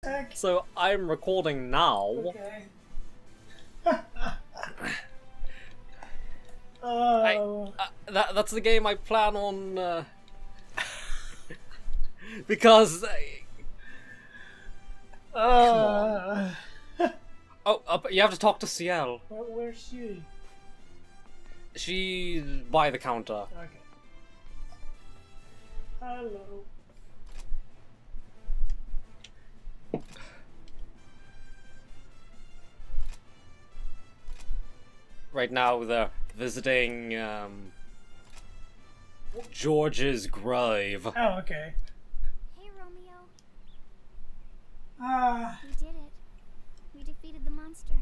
heck? So I'm recording now. Okay. Oh. That's the game I plan on. Because. Oh, You have to talk to Ciel. where's she? She's by the counter. Okay. Hello. Right now they're visiting George's grave. Oh, okay. Hey, Romeo. Ah, We did it. We defeated the monster.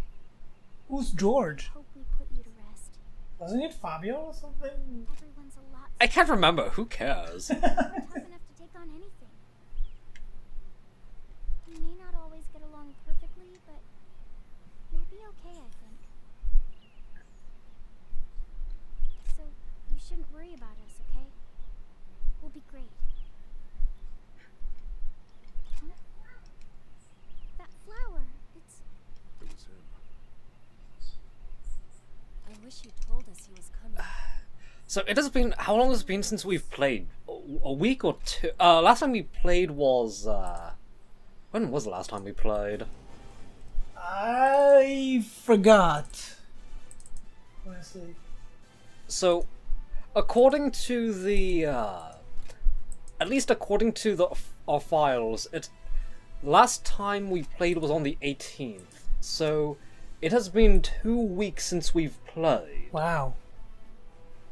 who's George? Hope we put you to rest. Wasn't it Fabio or something? Everyone's a lot I can't remember. Who cares? tough enough to take on anything. We may not always get along perfectly, but we'll be okay, I think. So you shouldn't worry about us, okay? We'll be great. Huh? That flower, it's... It was him. I wish you told us he was coming. So it has been. How long has it been since we've played? A week or two? Last time we played was. When was the last time we played? I forgot. Honestly. So, according to the. At least according to our files, last time we played was on the 18th. So, it has been 2 weeks since we've played. Wow.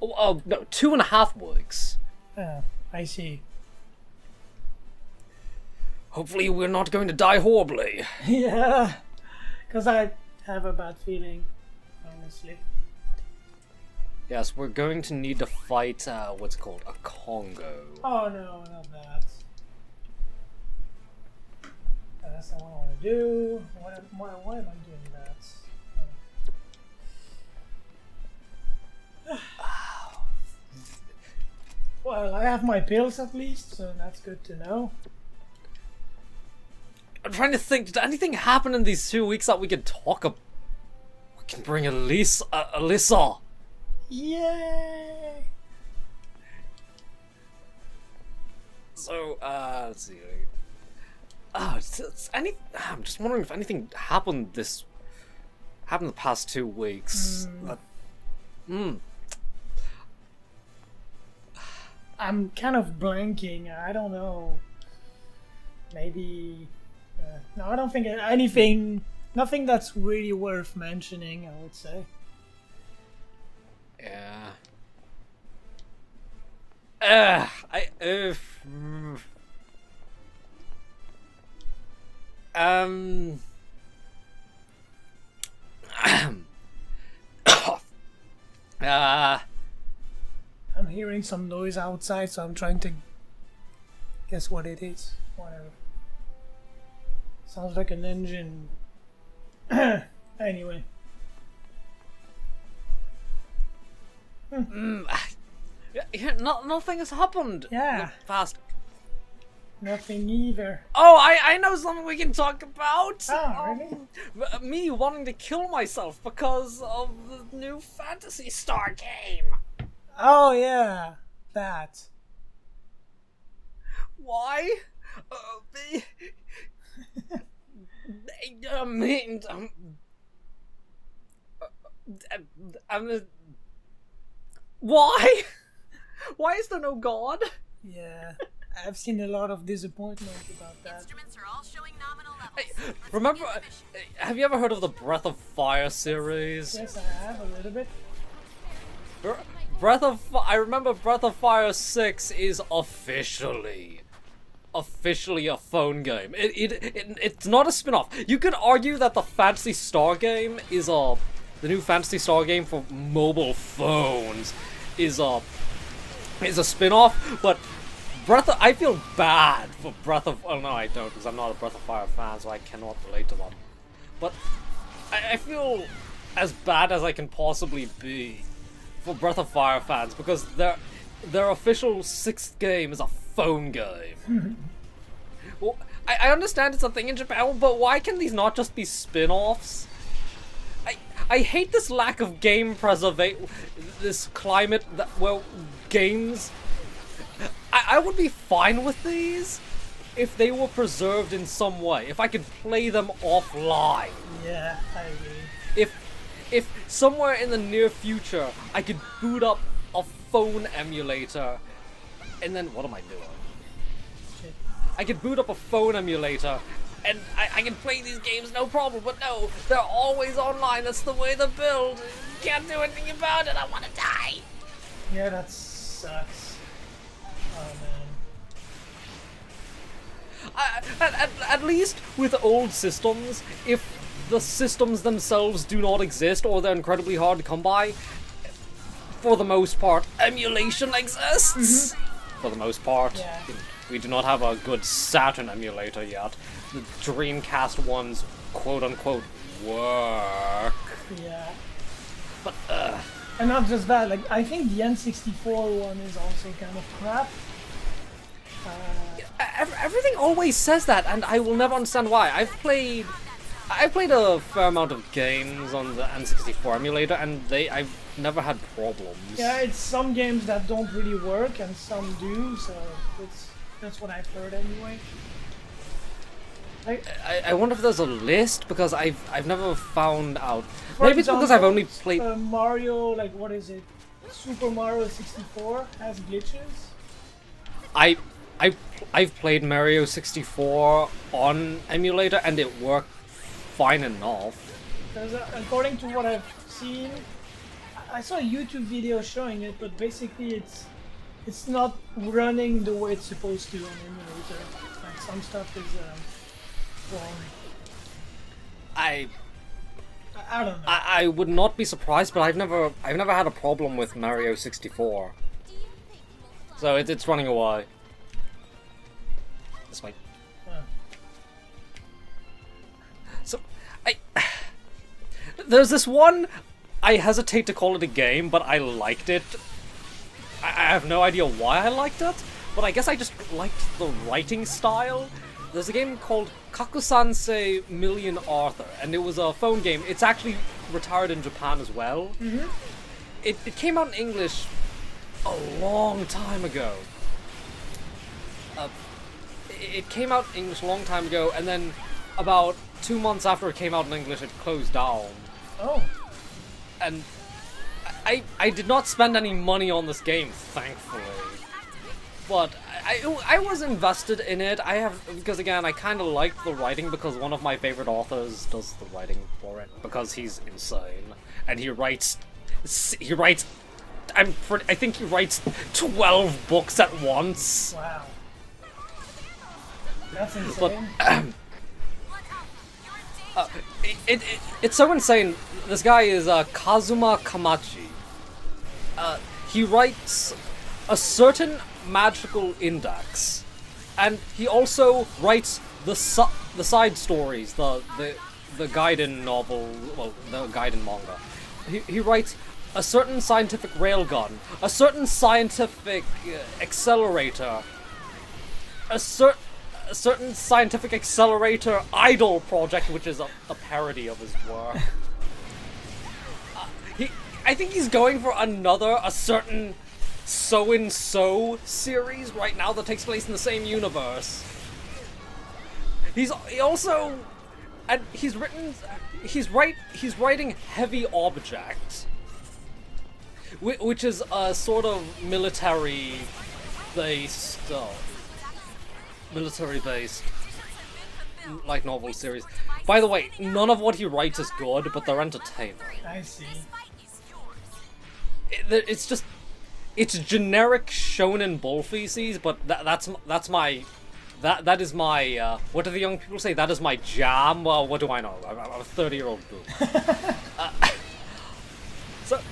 No, 2.5 weeks. I see. Hopefully we're not going to die horribly. Yeah, because I have a bad feeling, honestly. Yes, we're going to need to fight, what's it called? A Congo. Oh no, not that. That's not what I want to do. Why am I doing that? Well, I have my pills at least, so that's good to know. I'm trying to think, did anything happen in these 2 weeks that we can talk about? We can bring Alyssa. Yay! So, let's see. I'm just wondering if anything happened the past 2 weeks. I'm kind of blanking. I don't know. Maybe. No, I don't think anything. Nothing that's really worth mentioning, I would say. Yeah. I'm hearing some noise outside, so I'm trying to guess what it is. Whatever. Sounds like an engine. Anyway. Nothing has happened. Yeah. in the past. Nothing either. Oh, I know something we can talk about. Oh, really? Me wanting to kill myself because of the new Phantasy Star game. Oh, yeah. That. Why? Why? Why is there no god? Yeah. I've seen a lot of disappointment about that. Instruments are all showing nominal levels. Remember, have you ever heard of the Breath of Fire series? Yes, I have a little bit. I remember Breath of Fire 6 is officially a phone game. It's not a spin-off. You could argue that the Phantasy Star game is the new Phantasy Star game for mobile phones is a spin-off, but I feel bad for Breath of... Oh, no, I don't, because I'm not a Breath of Fire fan, so I cannot relate to them. But I feel as bad as I can possibly be for Breath of Fire fans, because their official 6th game is a phone game. Well, I understand it's a thing in Japan, but why can these not just be spin-offs? I hate this lack of game preservation, this climate that, well, games... I would be fine with these if they were preserved in some way, if I could play them offline. Yeah, I agree. If somewhere in the near future I could boot up a phone emulator, and then, what am I doing? Shit. I could boot up a phone emulator, and I can play these games no problem, but no, they're always online, that's the way they're built. You can't do anything about it, I wanna die! Yeah, that sucks. Oh man. At least with old systems, if the systems themselves do not exist or they're incredibly hard to come by, for the most part, emulation exists! For the most part. Yeah. We do not have a good Saturn emulator yet. The Dreamcast ones, quote-unquote, work. Yeah. But, And not just that, like, I think the N64 one is also kind of crap. everything always says that, and I will never understand why. I've played a fair amount of games on the N64 emulator, and I've never had problems. Yeah, it's some games that don't really work and some do, so that's what I've heard anyway. I wonder if there's a list, because I've never found out. For Maybe it's because I've only played... Mario, like, what is it? Super Mario 64 has glitches. I've played Mario 64 on emulator, and it worked fine enough. Because according to what I've seen, I saw a YouTube video showing it, but basically it's not running the way it's supposed to on emulator. Like, some stuff is wrong. I don't know. I would not be surprised, but I've never had a problem with Mario 64. So it's running away. This way. So there's this one, I hesitate to call it a game, but I liked it. I have no idea why I liked it, but I guess I just liked the writing style. There's a game called Kakusansei Million Arthur, and it was a phone game. It's actually retired in Japan as well. Mm-hmm. It came out in English a long time ago. It came out in English a long time ago, and then about 2 months after it came out in English, it closed down. Oh. And I did not spend any money on this game, thankfully. But I was invested in it. Because again, I kind of like the writing, because one of my favorite authors does the writing for it, because he's insane. And he writes, I think he writes 12 books at once. Wow. That's insane. But, it's so insane. This guy is Kazuma Kamachi. He writes a certain magical index, and he also writes the side stories, the Gaiden novel, well, the Gaiden manga. He writes a certain scientific railgun, a certain scientific accelerator, a certain scientific accelerator idol project, which is a parody of his work. I think he's going for a certain so-and-so series right now that takes place in the same universe. He's writing Heavy Object, which is a sort of military-based like novel series. By the way, none of what he writes is good, but they're entertaining. I see. It's generic shonen bull feces, but that is my what do the young people say? That is my jam. Well, what do I know? I'm a 30-year-old boob. So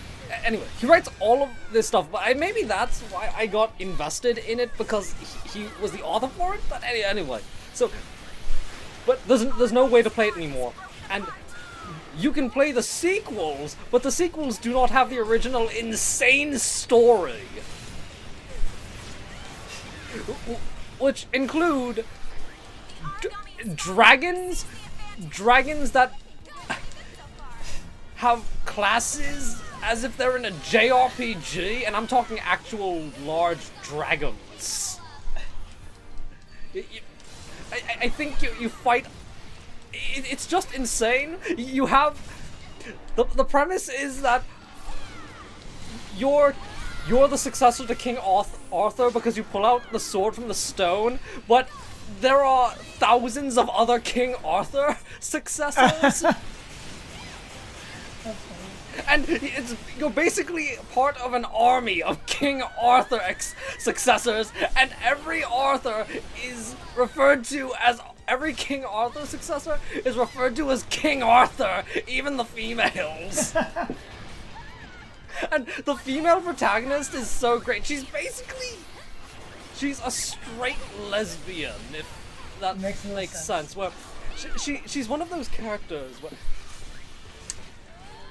anyway, he writes all of this stuff, but maybe that's why I got invested in it, because he was the author for it. But anyway, so but there's no way to play it anymore, and you can play the sequels, but the sequels do not have the original insane story, which include dragons that have classes as if they're in a JRPG, and I'm talking actual large dragons. I think you fight. It's just insane. You have the premise is that you're the successor to King Arthur because you pull out the sword from the stone, but there are thousands of other King Arthur successors. And you're basically part of an army of King Arthur successors, and every Arthur is referred to as every King Arthur successor is referred to as King Arthur, even the females. And the female protagonist is so great. She's a straight lesbian, if that makes sense. Where she's one of those characters where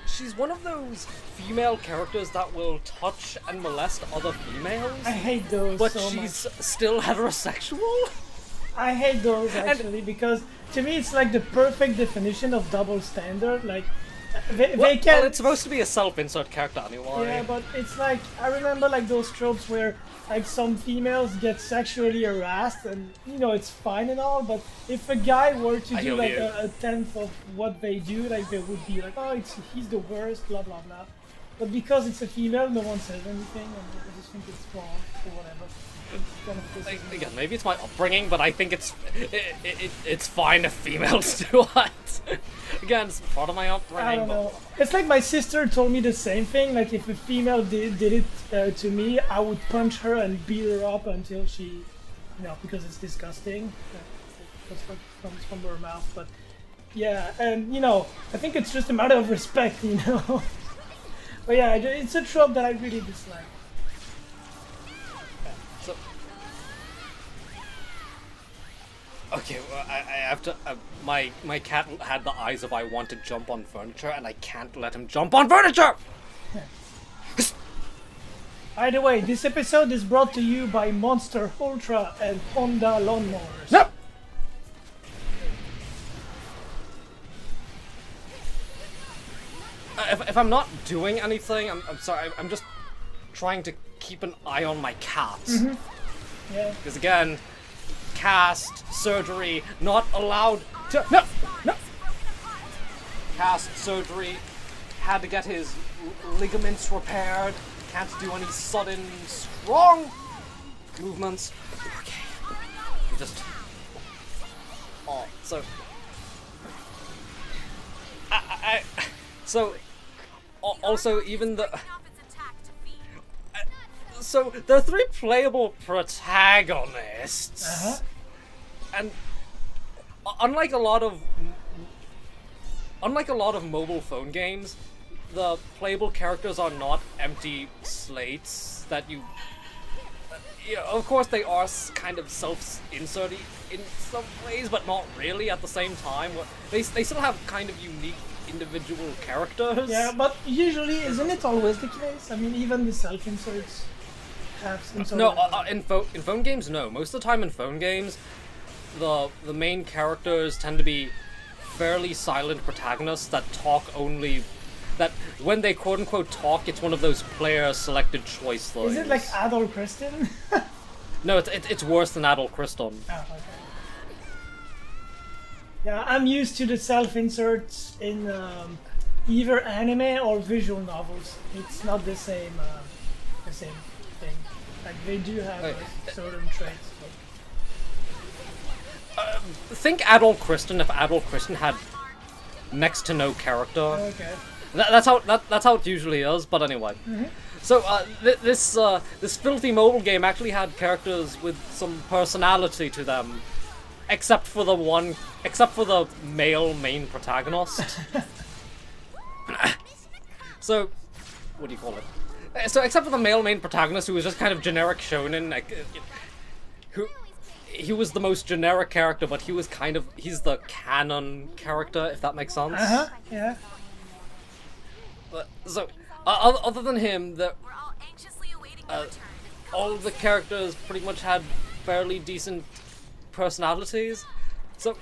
she's one of those female characters that will touch and molest other females. I hate those but so she's much. still heterosexual. I hate those actually because to me it's like the perfect definition of double standard. Like they can. Well, it's supposed to be a self-insert character anyway. Yeah, but it's like I remember like those tropes where like some females get sexually harassed and you know it's fine and all, but if a guy were to do like a tenth of what they do, like they would be like, oh, he's the worst, blah blah blah. But because it's a female, no one says anything, and I just think it's wrong or whatever. Again, maybe it's my upbringing, but I think it's fine if females do it. Again, it's part of my upbringing. I don't know. It's like my sister told me the same thing. Like if a female did it to me, I would punch her and beat her up until she, you know, because it's disgusting. That's what comes from her mouth. But yeah, and you know, I think it's just a matter of respect, you know. But yeah, it's a trope that I really dislike. Okay, well, I have to. My cat had the eyes of I want to jump on furniture, and I can't let him jump on furniture. By the way, this episode is brought to you by Monster Ultra and Honda Lawnmowers. No. If I'm not doing anything, I'm sorry. I'm just trying to keep an eye on my cat. Mm-hmm. Yeah. Because again. Cast, surgery, not allowed to. No! Cast, surgery, had to get his ligaments repaired, can't do any sudden, strong movements. Okay. Just. Oh, so. So. Also, even the. So there are 3 playable protagonists, and unlike a lot of mobile phone games, the playable characters are not empty slates that you. Yeah, of course they are kind of self-inserty in some ways, but not really at the same time. They still have kind of unique individual characters. Yeah, but usually, isn't it always the case? I mean, even the self-inserts. No, in phone games, no. Most of the time in phone games, the main characters tend to be fairly silent protagonists that talk only. That when they quote unquote talk, it's one of those player selected choice things. Is it like Adol Kristen? No, it's worse than Adol Kristen. Oh, okay. Yeah, I'm used to the self-inserts in either anime or visual novels. It's not the same thing. Like they do have like, certain traits. Think Adol Kristen if Adol Kristen had next to no character. Okay. That's how it usually is. But anyway, so this filthy mobile game actually had characters with some personality to them, except for the male main protagonist. So, what do you call it? So, except for the male main protagonist, who was just kind of generic shonen, he was the most generic character, but he's the canon character, if that makes sense. Yeah. So, other than him, all of the characters pretty much had fairly decent personalities. So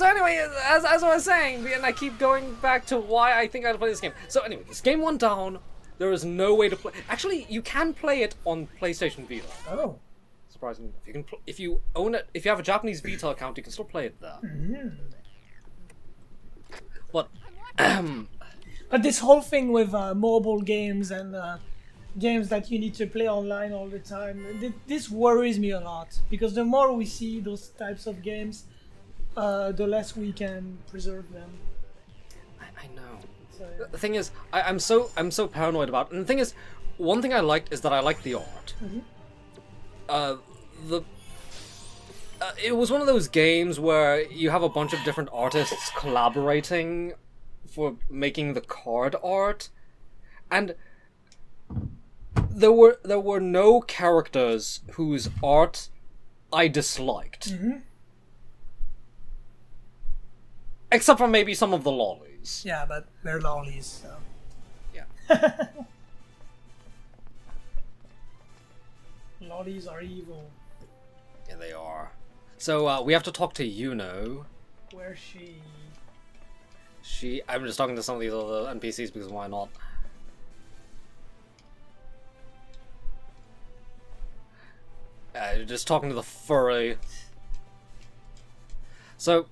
anyway, as I was saying, and I keep going back to why I think I'd play this game. So anyway, this game went down. There is no way to play. Actually, you can play it on PlayStation Vita. Oh. Surprisingly, if you can, if you own it, if you have a Japanese Vita account, you can still play it there. But, But this whole thing with mobile games and games that you need to play online all the time, this worries me a lot, because the more we see those types of games, the less we can preserve them. I know. So, yeah. The thing is, I'm so paranoid about it. And the thing is, one thing I liked is that I liked the art. It was one of those games where you have a bunch of different artists collaborating for making the card art, and there were no characters whose art I disliked, except for maybe some of the lollies. Yeah, but they're lollies, so. Yeah. Lollies are evil. Yeah, they are. So we have to talk to Yuno. Where's she? I'm just talking to some of these other NPCs because why not? Just talking to the furry. So,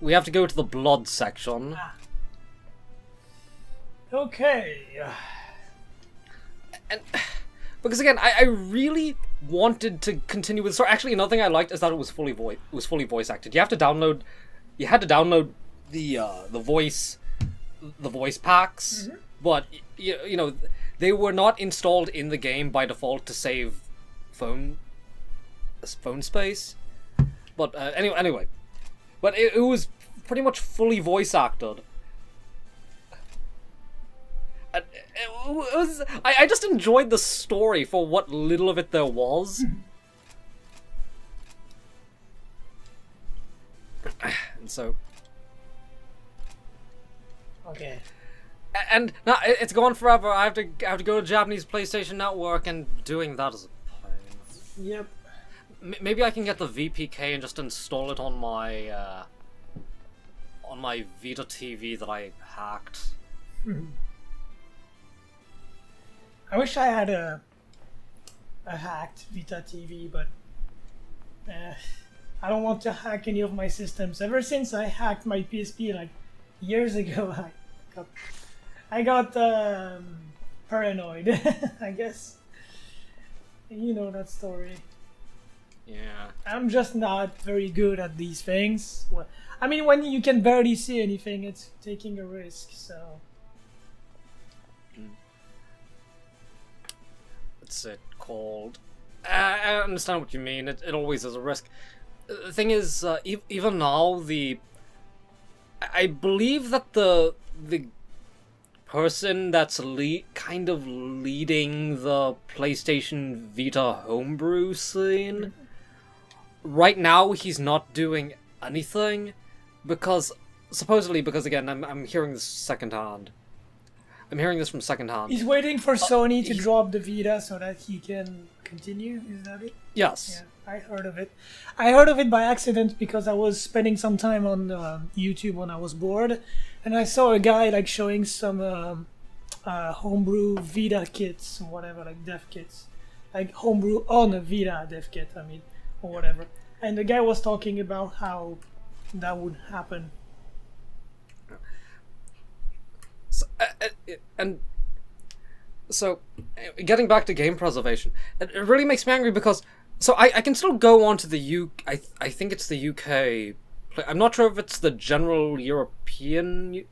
we have to go to the blood section. Okay. And because again, I really wanted to continue with the story. Actually, another thing I liked is that it was fully voice acted. You had to download the voice packs, but you know they were not installed in the game by default to save phone space. But anyway, but it was pretty much fully voice acted. I just enjoyed the story for what little of it there was. And so... Okay. And now it's gone forever. I have to go to Japanese PlayStation Network, and doing that is a pain. Yep. Maybe I can get the VPK and just install it on my Vita TV that I hacked. I wish I had a hacked Vita TV, but I don't want to hack any of my systems. Ever since I hacked my PSP like years ago, I got paranoid. I guess you know that story. Yeah. I'm just not very good at these things. I mean, when you can barely see anything, it's taking a risk. So. What's it called? I understand what you mean. It always is a risk. The thing is, even now, I believe that the person that's kind of leading the PlayStation Vita homebrew scene, right now he's not doing anything supposedly because again, I'm hearing this secondhand. I'm hearing this from secondhand. He's waiting for Sony to drop the Vita so that he can continue. Is that it? Yes. Yeah, I heard of it. I heard of it by accident because I was spending some time on YouTube when I was bored, and I saw a guy like showing some homebrew Vita kits or whatever, like dev kits, like homebrew on a Vita dev kit. I mean, or whatever. And the guy was talking about how that would happen. So, getting back to game preservation, it really makes me angry because I can still go on to the I think it's the UK. I'm not sure if it's the general European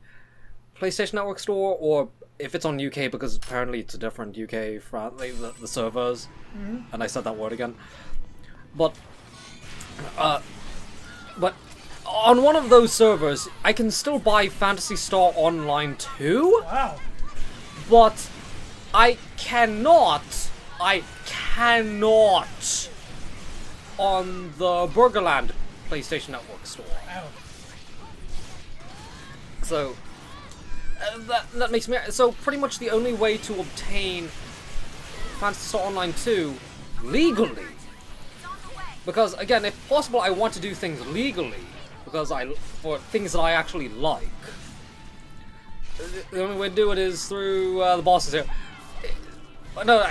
PlayStation Network store or if it's on UK because apparently it's a different UK the servers. And I said that word again. But on one of those servers, I can still buy Phantasy Star Online 2. Wow. But I cannot on the Burgerland PlayStation Network store. Wow. So that makes me so pretty much the only way to obtain Phantasy Star Online 2 legally Because again, if possible, I want to do things legally because for things that I actually like. The only way to do it is through the bosses here. No,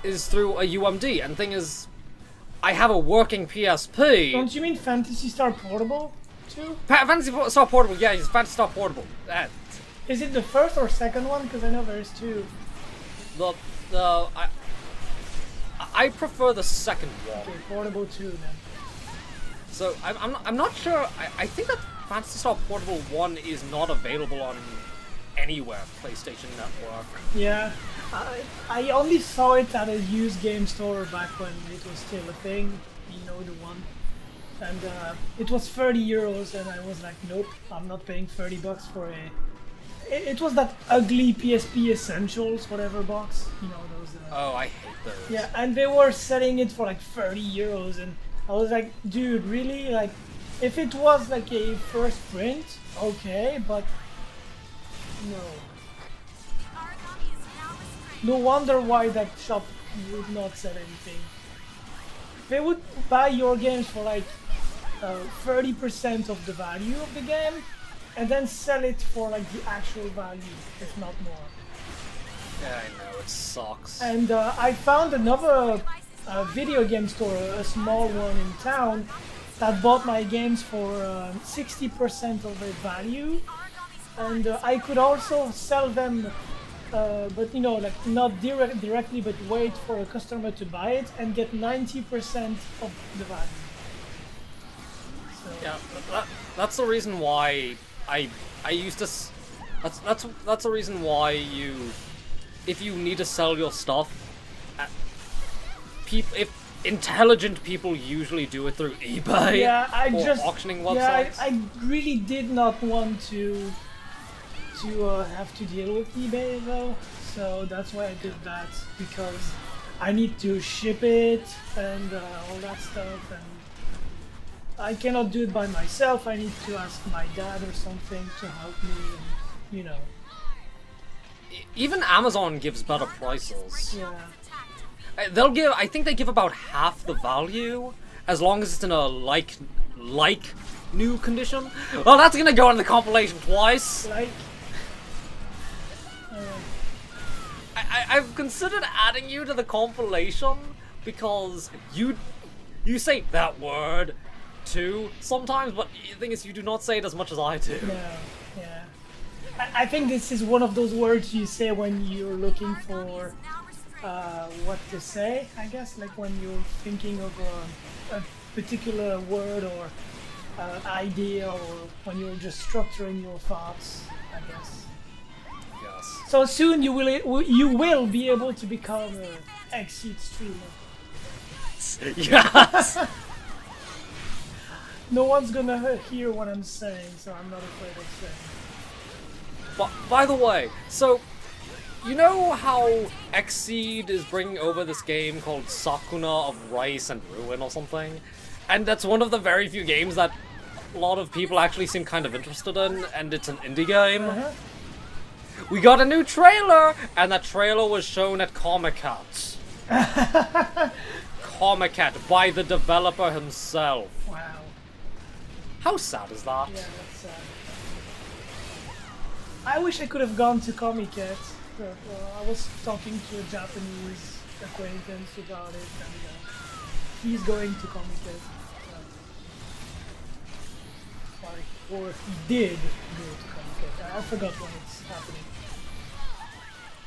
is through a UMD. And the thing is, I have a working PSP. Don't you mean Fantasy Star Portable too? Fantasy Star Portable, yeah, it's Fantasy Star Portable. Is it the first or second one? Because I know there's two. I prefer the second one. Okay, Portable 2 then. So I'm not sure. I think that Fantasy Star Portable 1 is not available on anywhere PlayStation Network. Yeah, I only saw it at a used game store back when it was still a thing. You know, the one. And it was 30 euros, and I was like, nope, I'm not paying 30 bucks for a. It was that ugly PSP Essentials, whatever box. You know, those. Oh, I hate those. Yeah, and they were selling it for like 30 euros, and I was like, dude, really? Like, if it was like a first print, okay, but no. No wonder why that shop would not sell anything. They would buy your games for like 30% of the value of the game, and then sell it for like the actual value, if not more. Yeah, I know, it sucks. And I found another video game store, a small one in town, that bought my games for 60% of their value. And I could also sell them, but you know, like not directly, but wait for a customer to buy it and get 90% of the value. So. Yeah, that's the reason why I used to. That's the reason why if you need to sell your stuff, if intelligent people usually do it through eBay or auctioning websites. Yeah, I really did not want to have to deal with eBay though, so that's why I did that, because I need to ship it and all that stuff, and I cannot do it by myself. I need to ask my dad or something to help me, and, you know. Even Amazon gives better prices. Yeah. I think they give about half the value, as long as it's in a like new condition. Well, that's gonna go in the compilation twice. Like. I've considered adding you to the compilation because you say that word too sometimes, but the thing is, you do not say it as much as I do. No, yeah. I think this is one of those words you say when you're looking for what to say, I guess, like when you're thinking of a particular word or idea, or when you're just structuring your thoughts, I guess. Yes. So soon you will be able to become an Exceed streamer. Yes! No one's gonna hear what I'm saying, so I'm not afraid of saying. But by the way, so you know how Exceed is bringing over this game called Sakuna of Rice and Ruin or something? And that's one of the very few games that a lot of people actually seem kind of interested in, and it's an indie game. Uh-huh. We got a new trailer, and that trailer was shown at Comic-Cat. Comic-Cat by the developer himself. Wow. How sad is that? Yeah, that's sad. I wish I could have gone to Comic-Cat, but I was talking to a Japanese acquaintance about it, and he's going to Comic-Cat. Or he did go to Comic-Cat. I forgot when it's happening.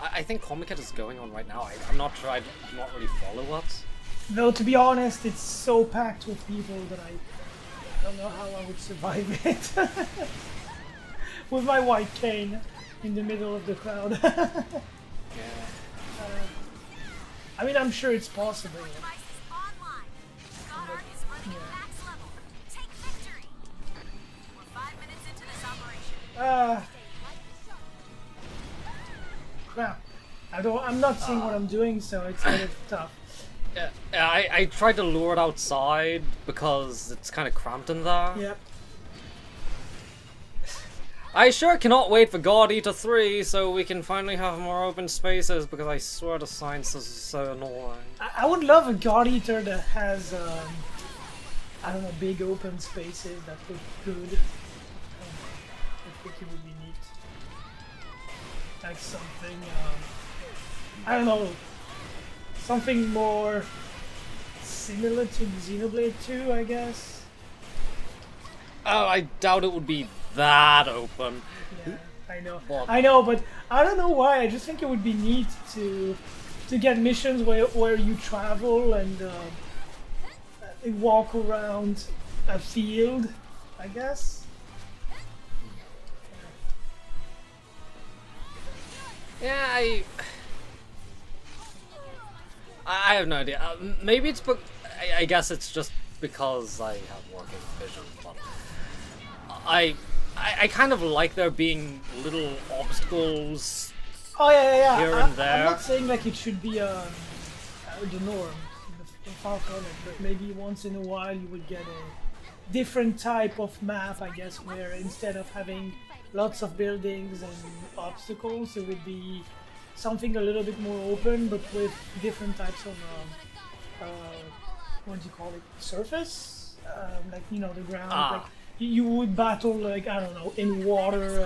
I think Comic-Cat is going on right now. I'm not sure. I do not really follow it. Though, to be honest, it's so packed with people that I don't know how I would survive it. With my white cane in the middle of the crowd. Yeah. I mean, I'm sure it's possible. Crap. I'm not seeing what I'm doing, so it's kind of tough. Yeah, I tried to lure it outside because it's kind of cramped in there. Yep. I sure cannot wait for God Eater 3 so we can finally have more open spaces, because I swear the science is so annoying. I would love a God Eater that has I don't know, big open spaces that look good. I think it would be neat. Like something, I don't know, something more similar to Xenoblade 2, I guess. Oh, I doubt it would be that open. Yeah, I know. Well- I know, but I don't know why. I just think it would be neat to get missions where you travel and walk around a field, I guess. Yeah, I have no idea. Maybe it's I guess it's just because I have working vision, but I kind of like there being little obstacles. Oh yeah. Here and I'm there. not saying like it should be the norm, far from it, but maybe once in a while you would get a different type of map, I guess, where instead of having lots of buildings and obstacles, it would be something a little bit more open, but with different types of what do you call it? Surface, like the ground. Like you would battle like I don't know in water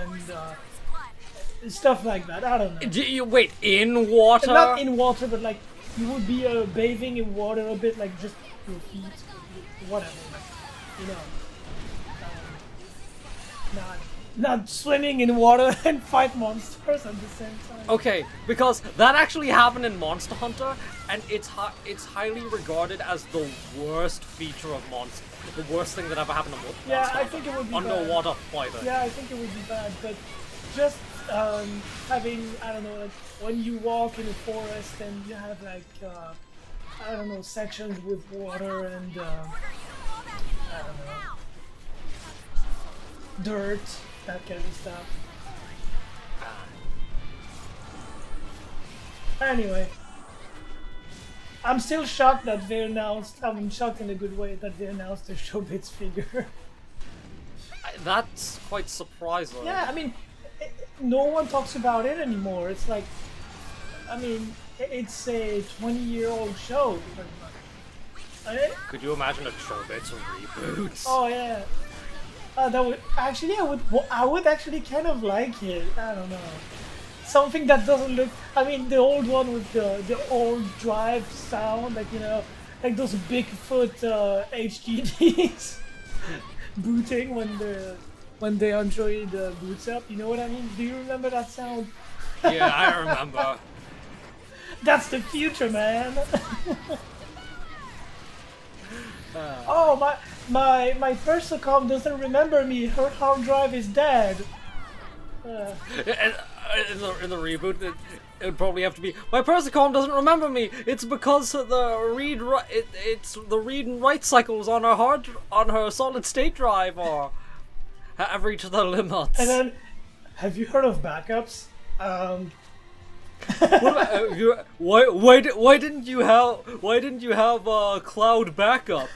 and stuff like that. I don't know. Wait, in water? Not in water, but like you would be bathing in water a bit, like just your feet, whatever. Like, not swimming in water and fight monsters at the same time. Okay, because that actually happened in Monster Hunter, and it's highly regarded as the worst feature of Monster. The worst thing that ever happened to Monster Yeah, Hunter. I think it would be Underwater bad. fighting. Yeah, I think it would be bad, but just having, I don't know, like when you walk in a forest and you have like, I don't know, sections with water and, I don't know, dirt, that kind of stuff. Anyway, I'm still shocked that they announced, I'm shocked in a good way that they announced the Showbits figure. That's quite surprising. Yeah, I mean, no one talks about it anymore. It's like, I mean, it's a 20-year-old show, pretty much. Could you imagine a Chobits reboot? Oh yeah, that would actually I would actually kind of like it. I don't know, something that doesn't look. I mean, the old one with the old drive sound, like like those Bigfoot HDDs booting when the Android boots up. You know what I mean? Do you remember that sound? Yeah, I remember. That's the future, man. Oh, my Persocom doesn't remember me. Her hard drive is dead. In the reboot, it would probably have to be my Persicom doesn't remember me. It's because it's the read and write cycles on her solid state drive have reached their limits. And then, have you heard of backups? What about, why didn't you have cloud backup?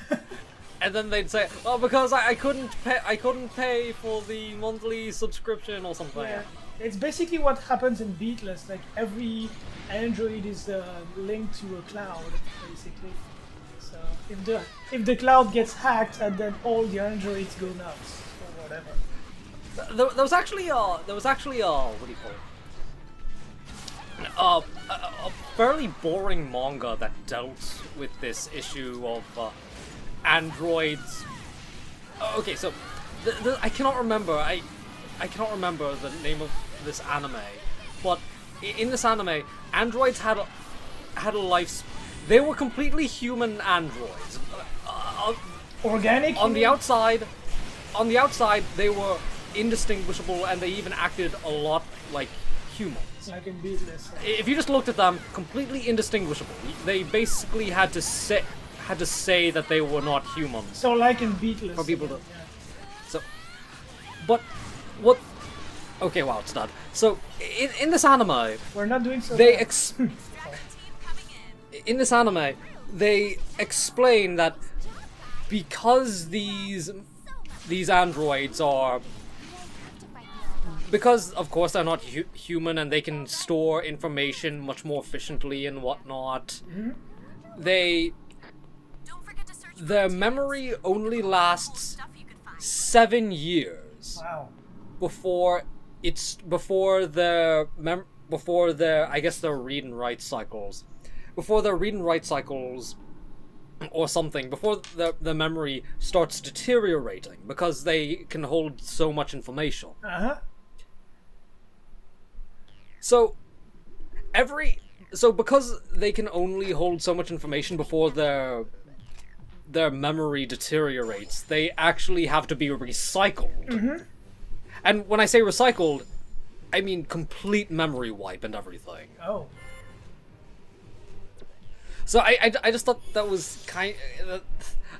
And then they'd say, "Oh, because I couldn't pay for the monthly subscription or something." Yeah, it's basically what happens in Beatless. Like every Android is linked to a cloud, basically. So if the cloud gets hacked, and then all the Androids go nuts or whatever. There was actually what do you call it? A fairly boring manga that dealt with this issue of androids. Okay, so I cannot remember. I cannot remember the name of this anime, but in this anime, androids had a life. They were completely human androids. Organic. On the outside, they were indistinguishable, and they even acted a lot like humans. Like in Beatless. If you just looked at them, completely indistinguishable. They basically had to say that they were not humans. So like in Beatless. For people to. Yeah. So, but what? Okay, wow, it's done. So in this anime, We're not doing so. they bad. in this anime they explain that because these androids are. Because, of course, they're not human and they can store information much more efficiently and whatnot, Mm-hmm. they... Don't forget to search their memory only lasts Stuff you could find. 7 years Wow. before their I guess their read and write cycles. Before their read and write cycles or something, before the memory starts deteriorating because they can hold so much information. Uh-huh. So because they can only hold so much information before their memory deteriorates, they actually have to be recycled. Mm-hmm. And when I say recycled, I mean complete memory wipe and everything. Oh. So I just thought that was kind.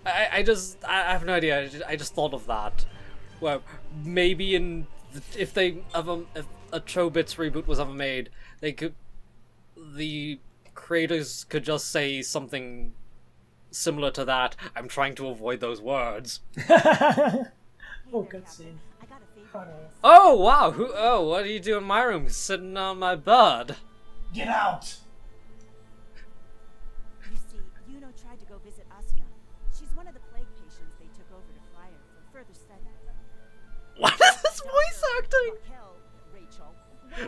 I have no idea. I just thought of that. Well, maybe if a Chobits reboot was ever made, the creators could just say something similar to that. I'm trying to avoid those words. Oh, cutscene. I got a favor. Oh, no. Oh wow! What do you do in my room? Sitting on my bed. Get out! You see, Yuno tried to go visit Asuna. She's one of the plague patients they took over to Friar for further study. What is this voice acting? Raquel, Rachel.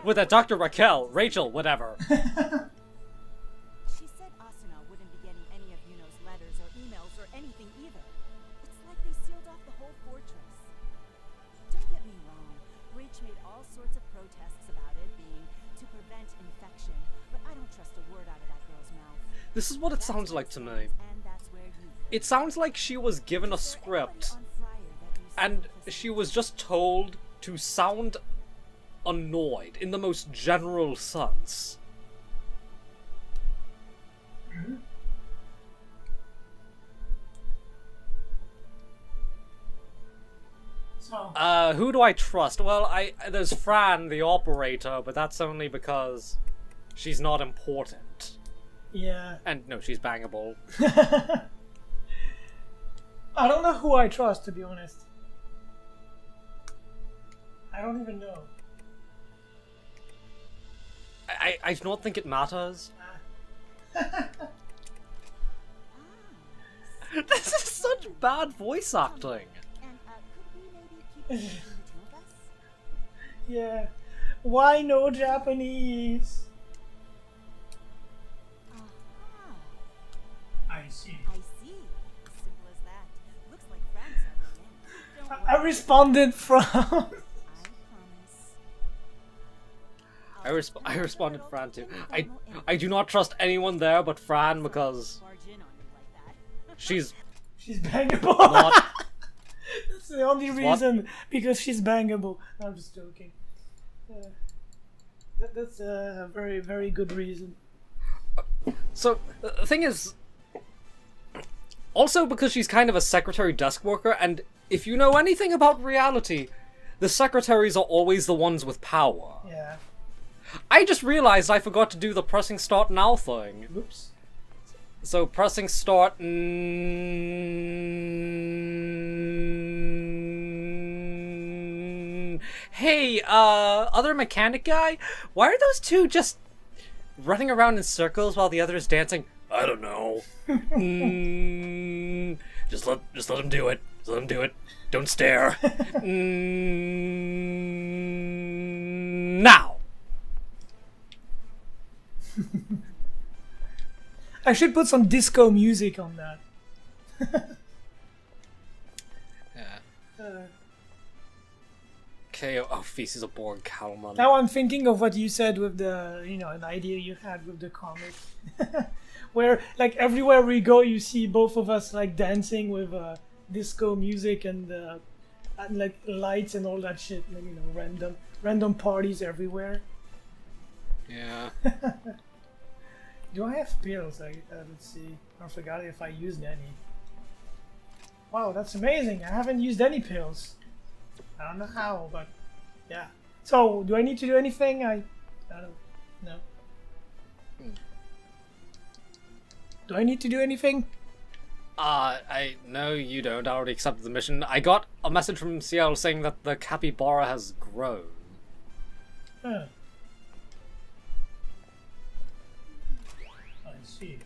With that Dr. Rachel, whatever. She said Asuna wouldn't be getting any of Yuno's letters or emails or anything either. It's like they sealed off the whole fortress. Don't get me wrong. Rach made all sorts of protests about it being to prevent infection, but I don't trust a word out of that girl's mouth. This is what it sounds like to me. And that's where you. It sounds like she was given a script and she was just told to sound annoyed in the most general sense. So, Who do I trust? Well, there's Fran, the operator, but that's only because she's not important. yeah. And no, she's bangable. I don't know who I trust, to be honest. I don't even know. I don't think it matters. This is such bad voice acting. And could we maybe keep it between the two of us? Yeah. Why no Japanese? Uh-huh. I see. I see. Simple as that. Looks like Frank's our man. Don't I worry. responded from. I promise. I responded Fran too. I do not trust anyone there but Fran because Barge in on you like that. she's She's bangable. not. That's the only What? reason, because she's bangable. I'm just joking. That's a very, very good reason. So the thing is, also because she's kind of a secretary desk worker, and if you know anything about reality, the secretaries are always the ones with power. Yeah. I just realized I forgot to do the pressing start now thing. Oops. So pressing start. Hey, other mechanic guy, why are those two just running around in circles while the other is dancing? I don't know. Just let him do it. Just let him do it. Don't stare. Now. I should put some disco music on that. Yeah. Okay. Oh, Feces of Borg Kalman. Now I'm thinking of what you said with the, an idea you had with the comic. Where, like, everywhere we go, you see both of us, like, dancing with disco music and like, lights and all that shit. Like, random parties everywhere. Yeah. Do I have pills? Let's see. I forgot if I used any. Wow, that's amazing. I haven't used any pills. I don't know how, but yeah. So, do I need to do anything? I don't know. Do I need to do anything? I no, you don't. I already accepted the mission. I got a message from Ciel saying that the capybara has grown. Huh. I see.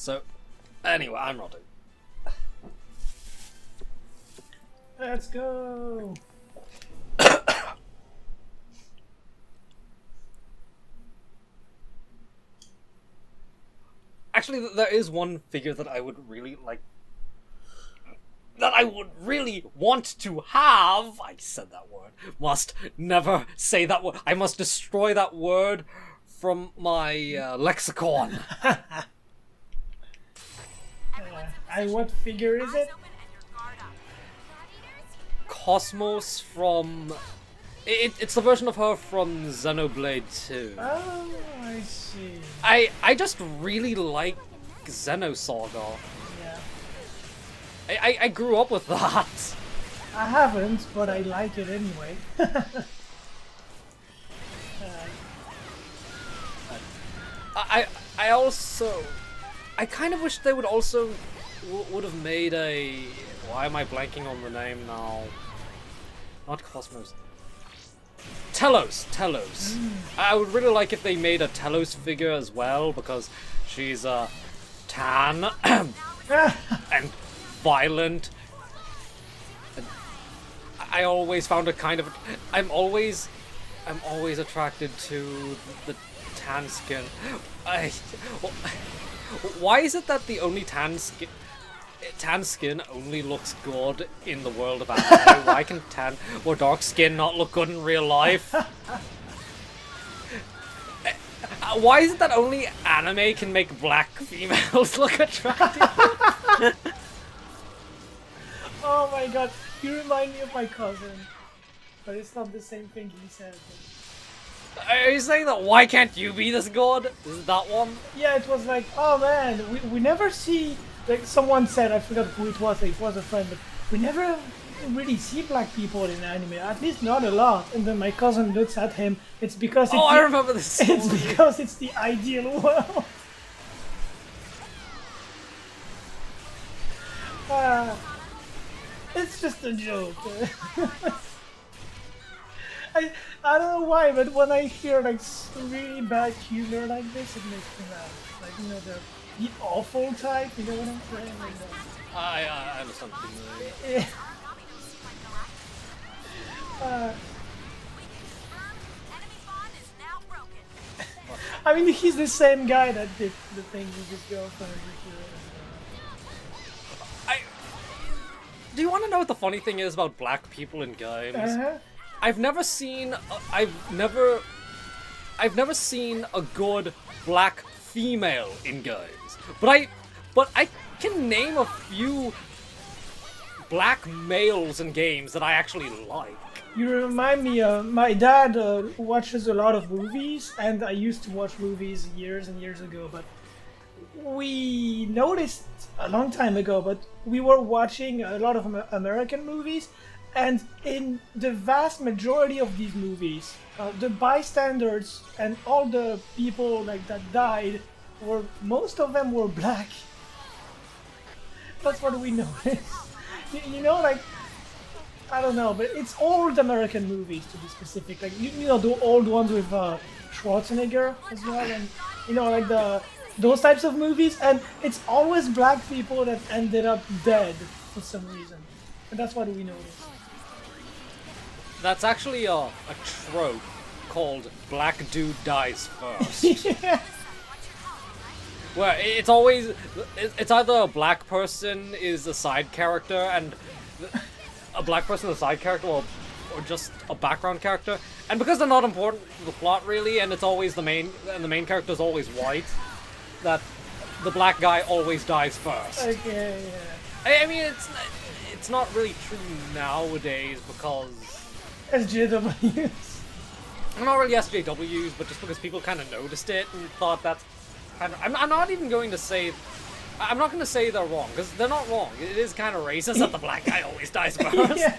So, anyway, I'm not doing. Let's go. Actually, there is one figure that I would really like. That I would really want to have. I said that word. Must never say that word. I must destroy that word from my lexicon. What figure is it? Cosmos from. It's the version of her from Xenoblade 2. Oh, I see. I just really like Xenosaga. Yeah. I grew up with that. I haven't, but I like it anyway. I also I kind of wish they would also would have made a. Why am I blanking on the name now? Not Cosmos. Telos. I would really like if they made a Telos figure as well, because she's tan and violent. And I always found it kind of. I'm always attracted to the tan skin. Why is it that the only tan skin only looks good in the world of anime? Why can tan or dark skin not look good in real life? Why is it that only anime can make black females look attractive? Oh my god, you remind me of my cousin. But it's not the same thing he said. Are you saying that why can't you be this good? Is that one? Yeah, it was like, oh man, we never see, like someone said, I forgot who it was a friend, but we never really see black people in anime, at least not a lot. And then my cousin looks at him, it's because it's I remember this story. It's because it's the ideal world. It's just a joke. I don't know why, but when I hear like really bad humor like this, it makes me laugh. Like, you know, the awful type, you know what I'm saying? Like that. I understand what you mean. I mean, he's the same guy that did the thing with his girlfriend. Do you want to know what the funny thing is about black people in games? I've never seen a good black female in games. But I can name a few black males in games that I actually like. You remind me, my dad watches a lot of movies, and I used to watch movies years and years ago, but we noticed a long time ago, but we were watching a lot of American movies, and in the vast majority of these movies, the bystanders and all the people like that died, most of them were black. That's what we noticed. You know, like, I don't know, but it's old American movies to be specific. Like, you know, the old ones with Schwarzenegger as well, and you know, like those types of movies, and it's always black people that ended up dead for some reason, and that's what we noticed. That's actually a trope called "Black Dude Dies First." Yeah. Where it's either a black person is a side character and a black person is a side character, or just a background character, and because they're not important to the plot really, and it's always the main character is always white, that the black guy always dies first. Okay, yeah. I mean, it's not really true nowadays because SJWs. not really SJWs, but just because people kind of noticed it and thought that's kind of. I'm not even going to say. I'm not going to say they're wrong, because they're not wrong. It is kind of racist that the black guy always dies first. Yeah.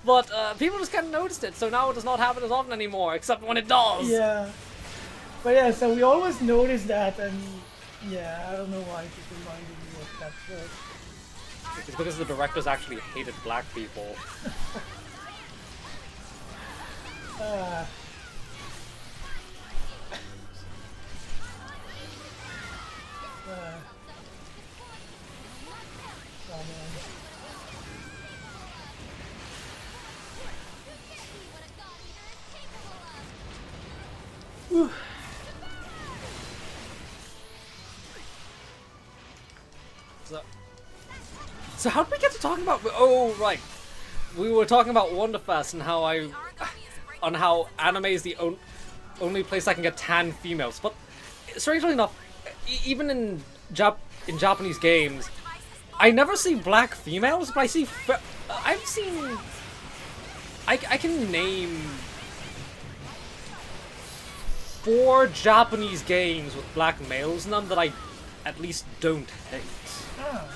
But people just kind of noticed it, so now it does not happen as often anymore, except when it does. Yeah. But yeah, so we always notice that, and yeah, I don't know why it just reminded me of that first. It's because the directors actually hated black people. So how did we get to talking about? Oh right, we were talking about Wonderfest and how how anime is the only place I can get tan females. But strangely enough, even in Japanese games, I never see black females, but I see. I've seen. I can name 4 Japanese games with black males in them that I at least don't hate. Oh.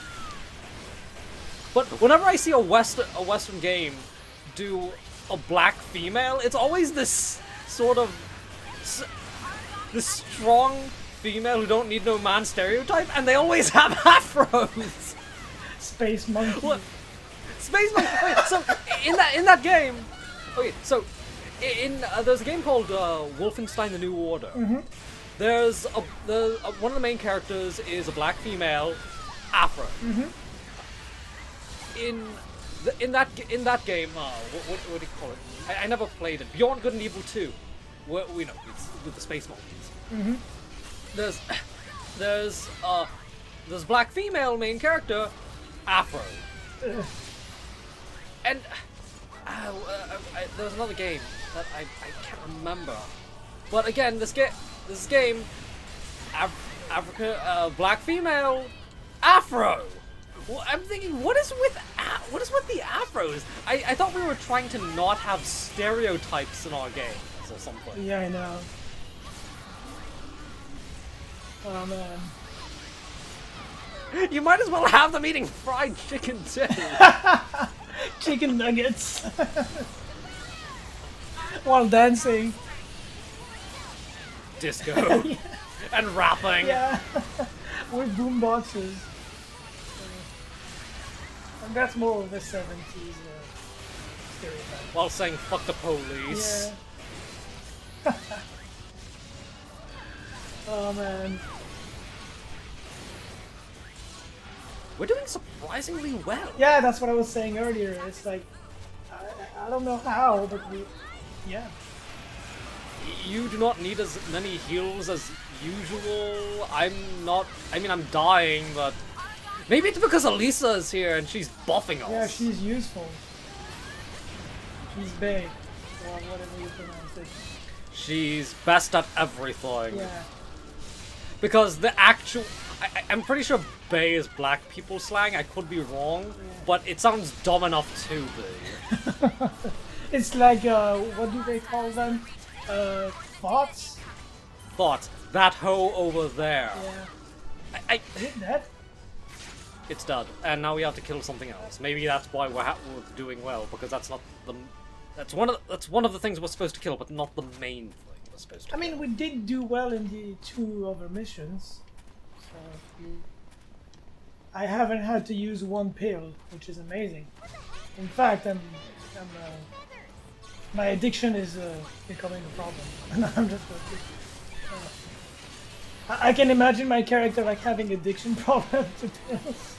But whenever I see a Western game do a black female, it's always this sort of this strong female who don't need no man stereotype, and they always have afros. Space monkey. What? Space monkey. Wait, so in that game, okay, so there's a game called Wolfenstein: The New Order. Mm-hmm. There's one of the main characters is a black female, afro. Mm-hmm. In that game, what do you call it? I never played it. Beyond Good and Evil 2, where we know it's with the space monkeys. Mm-hmm. There's black female main character, afro, and there's another game that I can't remember. But again, this game, Africa, black female, afro. Well, I'm thinking, what is with the afros? I thought we were trying to not have stereotypes in our games or something. Yeah, I know. Oh man. You might as well have them eating fried chicken too. Chicken nuggets. While dancing. Disco. And rapping. Yeah. With boom boxes. And that's more of the 70s stereotype. While saying fuck the police. Yeah. Oh man. We're doing surprisingly well. Yeah, that's what I was saying earlier. It's like, I don't know how, but yeah. You do not need as many heals as usual. I'm dying, but maybe it's because Elisa is here and she's buffing us. Yeah, she's useful. She's big. Or whatever you pronounce it. She's best at everything. Yeah. Because the actual... I'm pretty sure Bay is black people slang. I could be wrong, but it sounds dumb enough to be. It's like, what do they call them? Thoughts? Thoughts. That hoe over there. Yeah. Is it that? It's dead, and now we have to kill something else. Maybe that's why we're doing well, because that's not the... That's one of the things we're supposed to kill, but not the main thing we're supposed to I mean, kill. we did do well in the 2 other missions. So, I haven't had to use 1 pill, which is amazing. In fact, my addiction is becoming a problem. I'm just I can imagine my character like having addiction problems to pills.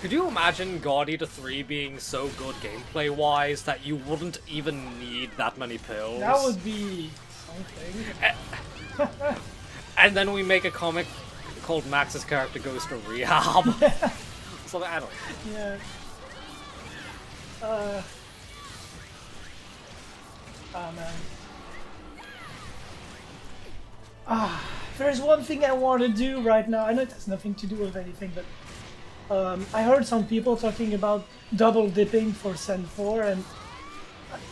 Could you imagine God Eater 3 being so good gameplay-wise that you wouldn't even need that many pills? That would be something. And then we make a comic called Max's character goes to rehab. So I don't know. Yeah. Oh man. There's one thing I want to do right now. I know it has nothing to do with anything, but I heard some people talking about double dipping for Sen 4, and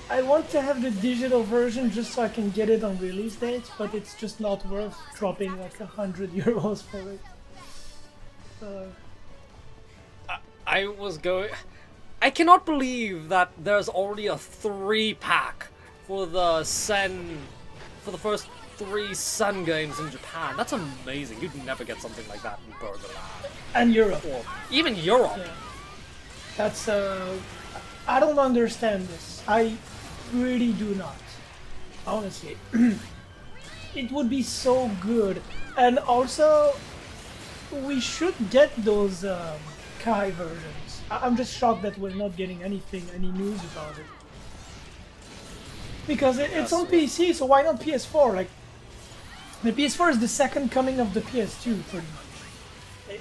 I want to have the digital version just so I can get it on release dates, but it's just not worth dropping like €100 for it. I cannot believe that there's already a 3-pack for the first 3 Sen games in Japan. That's amazing. You'd never get something like that in Burgerland. And Europe. Or even Europe. Yeah. That's I don't understand this. I really do not. Honestly. It would be so good. And also, we should get those Kai versions. I'm just shocked that we're not getting any news about it. Because it's on PC, so why not PS4? Like, The PS4 is the second coming of the PS2, pretty much.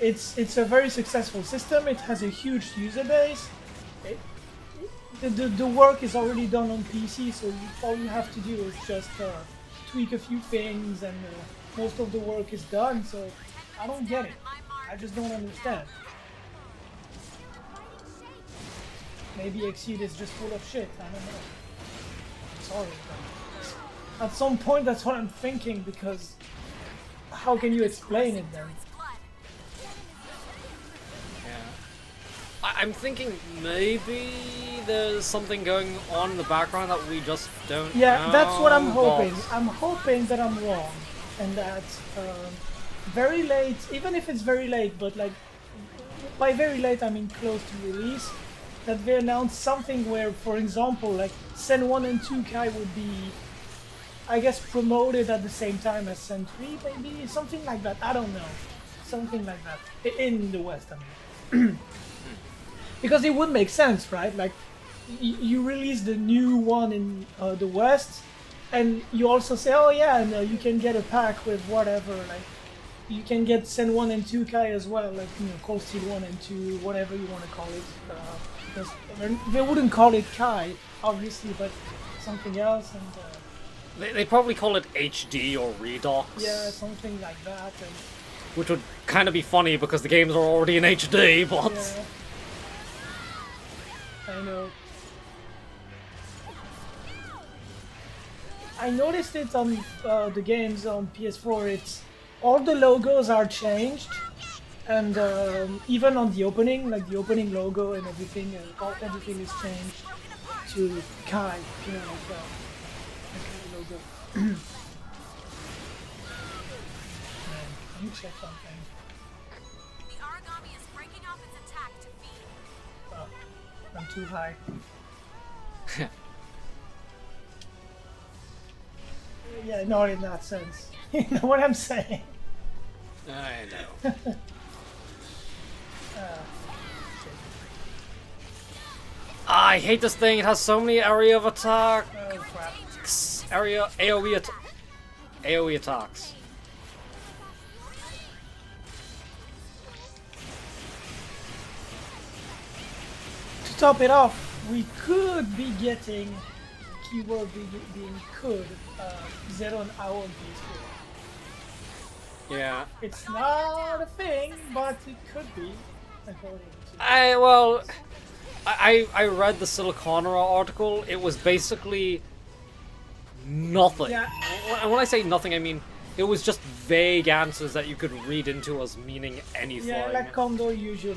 It's a very successful system. It has a huge user base. The work is already done on PC, so all you have to do is just tweak a few things, and most of the work is done. So I don't get it. I just don't understand. Maybe Exceed is just full of shit. I don't know. I'm sorry. But at some point, that's what I'm thinking, because how can you explain it then? I'm thinking maybe there's something going on in the background that we just don't know. That's what I'm hoping. I'm hoping that I'm wrong, and that very late, even if it's very late, but like by very late I mean close to release, that they announce something where, for example, like Sen 1 and 2 Kai would be, I guess, promoted at the same time as Sen 3, maybe something like that. I don't know, something like that in the West. I mean. Because it would make sense, right? Like, you release the new one in the West, and you also say, oh yeah, and you can get a pack with whatever, like, you can get Sen 1 and 2 Kai as well, like, you know, Cold Steel 1 and 2, whatever you want to call it. Because they wouldn't call it Kai, obviously, but something else, and... They probably call it HD or Redux. Yeah, something like that. And, which would kind of be funny because the games are already in HD, but... Yeah. I know. I noticed it on the games on PS4. It's all the logos are changed, and even on the opening, like the opening logo and everything, everything is changed to Kai. You know, like the Kai logo. Let me check something. The origami is breaking off its attack to feed. Oh, I'm too high. Yeah, not in that sense. You know what I'm saying? I know. I hate this thing. It has so many area of attack. Oh crap. Area AoE attacks. To top it off, we could be getting, keyword being could, Zero an hour on PS4. Yeah. It's not a thing, but it could be, according to... I read the Siliconera article. It was basically nothing. Yeah. And when I say nothing, I mean it was just vague answers that you could read into as meaning anything. Yeah, like Condor usually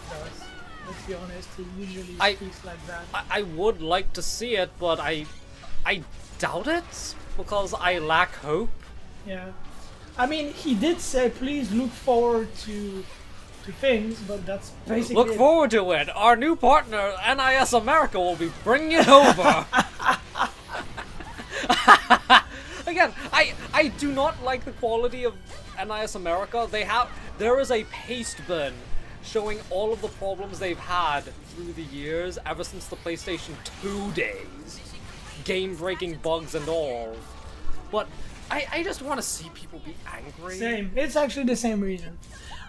does. Let's be honest, he usually speaks like that. I would like to see it, but I doubt it because I lack hope. Yeah. I mean, he did say please look forward to things, but that's basically Look forward to it. Our new partner, NIS America, will be bringing it over. Again, I do not like the quality of NIS America. There is a paste bin showing all of the problems they've had through the years, ever since the PlayStation 2 days. Game-breaking bugs and all. But I just want to see people be angry. Same. It's actually the same reason.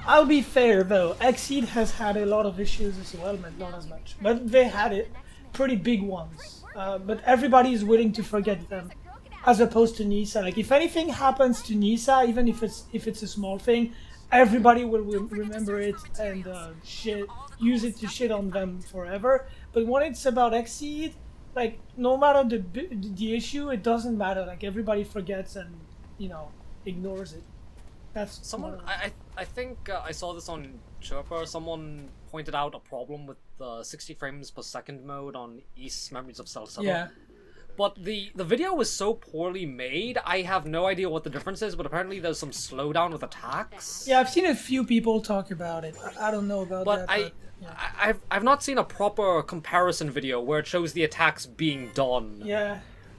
I'll be fair though, Exceed has had a lot of issues as well, but not as much. But they had it, pretty big ones. But everybody is willing to forget them, as opposed to Nisa. Like if anything happens to Nisa, even if it's a small thing, everybody will remember it and use it to shit on them forever. But when it's about Exceed, like no matter the issue, it doesn't matter. Like everybody forgets and ignores it. That's someone. I think I saw this on Chirper. Someone pointed out a problem with the 60 frames per second mode on East's Memories of Cell 7. Yeah. But the video was so poorly made, I have no idea what the difference is, but apparently there's some slowdown with attacks. Yeah, I've seen a few people talk about it. I don't know about that. But yeah. I've not seen a proper comparison video where it shows the attacks being done. Yeah.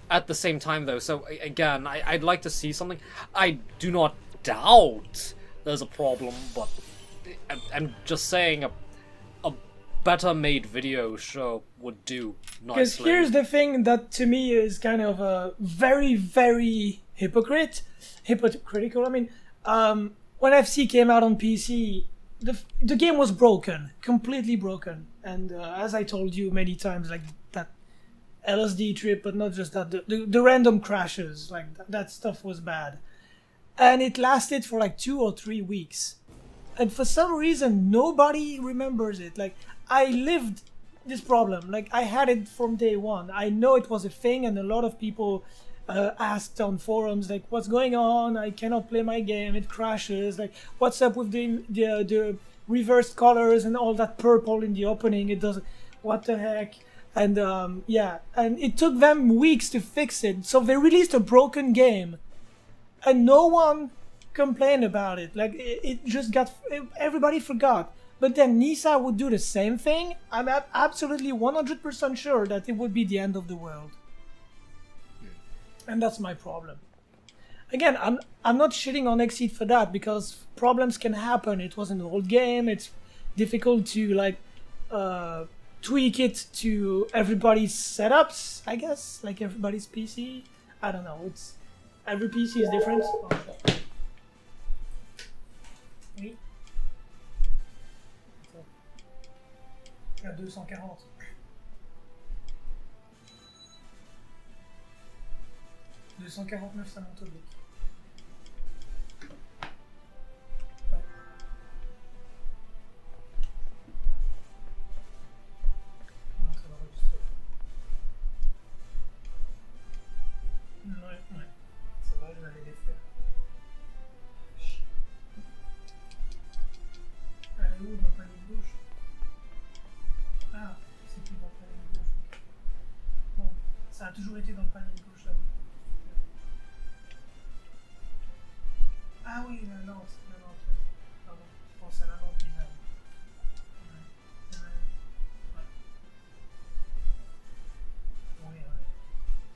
At the same time, though, so again, I'd like to see something. I do not doubt there's a problem, but I'm just saying a better made video sure would do nicely. Because here's the thing that to me is kind of very, very hypocritical. I mean, when FC came out on PC, the game was broken, completely broken. And as I told you many times, like that LSD trip, but not just that, the random crashes, like that stuff was bad. And it lasted for like 2 or 3 weeks. And for some reason, nobody remembers it. Like, I lived this problem. Like, I had it from day one. I know it was a thing, and a lot of people asked on forums, like, what's going on? I cannot play my game. It crashes. Like, what's up with the reversed colors and all that purple in the opening? It doesn't... What the heck? And, yeah. And it took them weeks to fix it. So they released a broken game. And no one complained about it. Like, it just got... Everybody forgot. But then Nisa would do the same thing. I'm absolutely 100% sure that it would be the end of the world. And that's my problem. Again, I'm not shitting on Exceed for that, because problems can happen. It was an old game. It's difficult to, like, tweak it to everybody's setups, I guess. Like, everybody's PC. I don't know. Every PC is different. Oh, oui. À 240. $249, ça monte au bloc. Ouais. On est en train d'enregistrer. Ouais. Ça va, je vais aller les faire. Elle est où dans le panier de gauche? Ah, c'est plus dans le panier de gauche. Bon, ça a toujours été dans le panier de gauche là. Ah oui, la lente. Pardon, je pense à la lente bizarre. Oui. C'est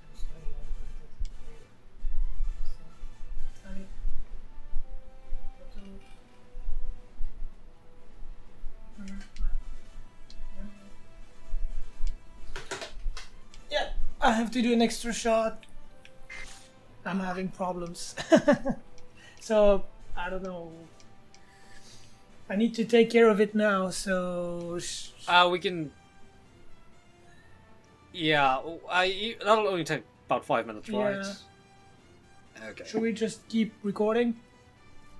parce que là, il a peut-être. Allez. Bientôt. Yeah, I have to do an extra shot. I'm having problems. So, I don't know. I need to take care of it now, so... We can... Yeah, that'll only take about 5 minutes, right? Yeah. Okay. Should we just keep recording?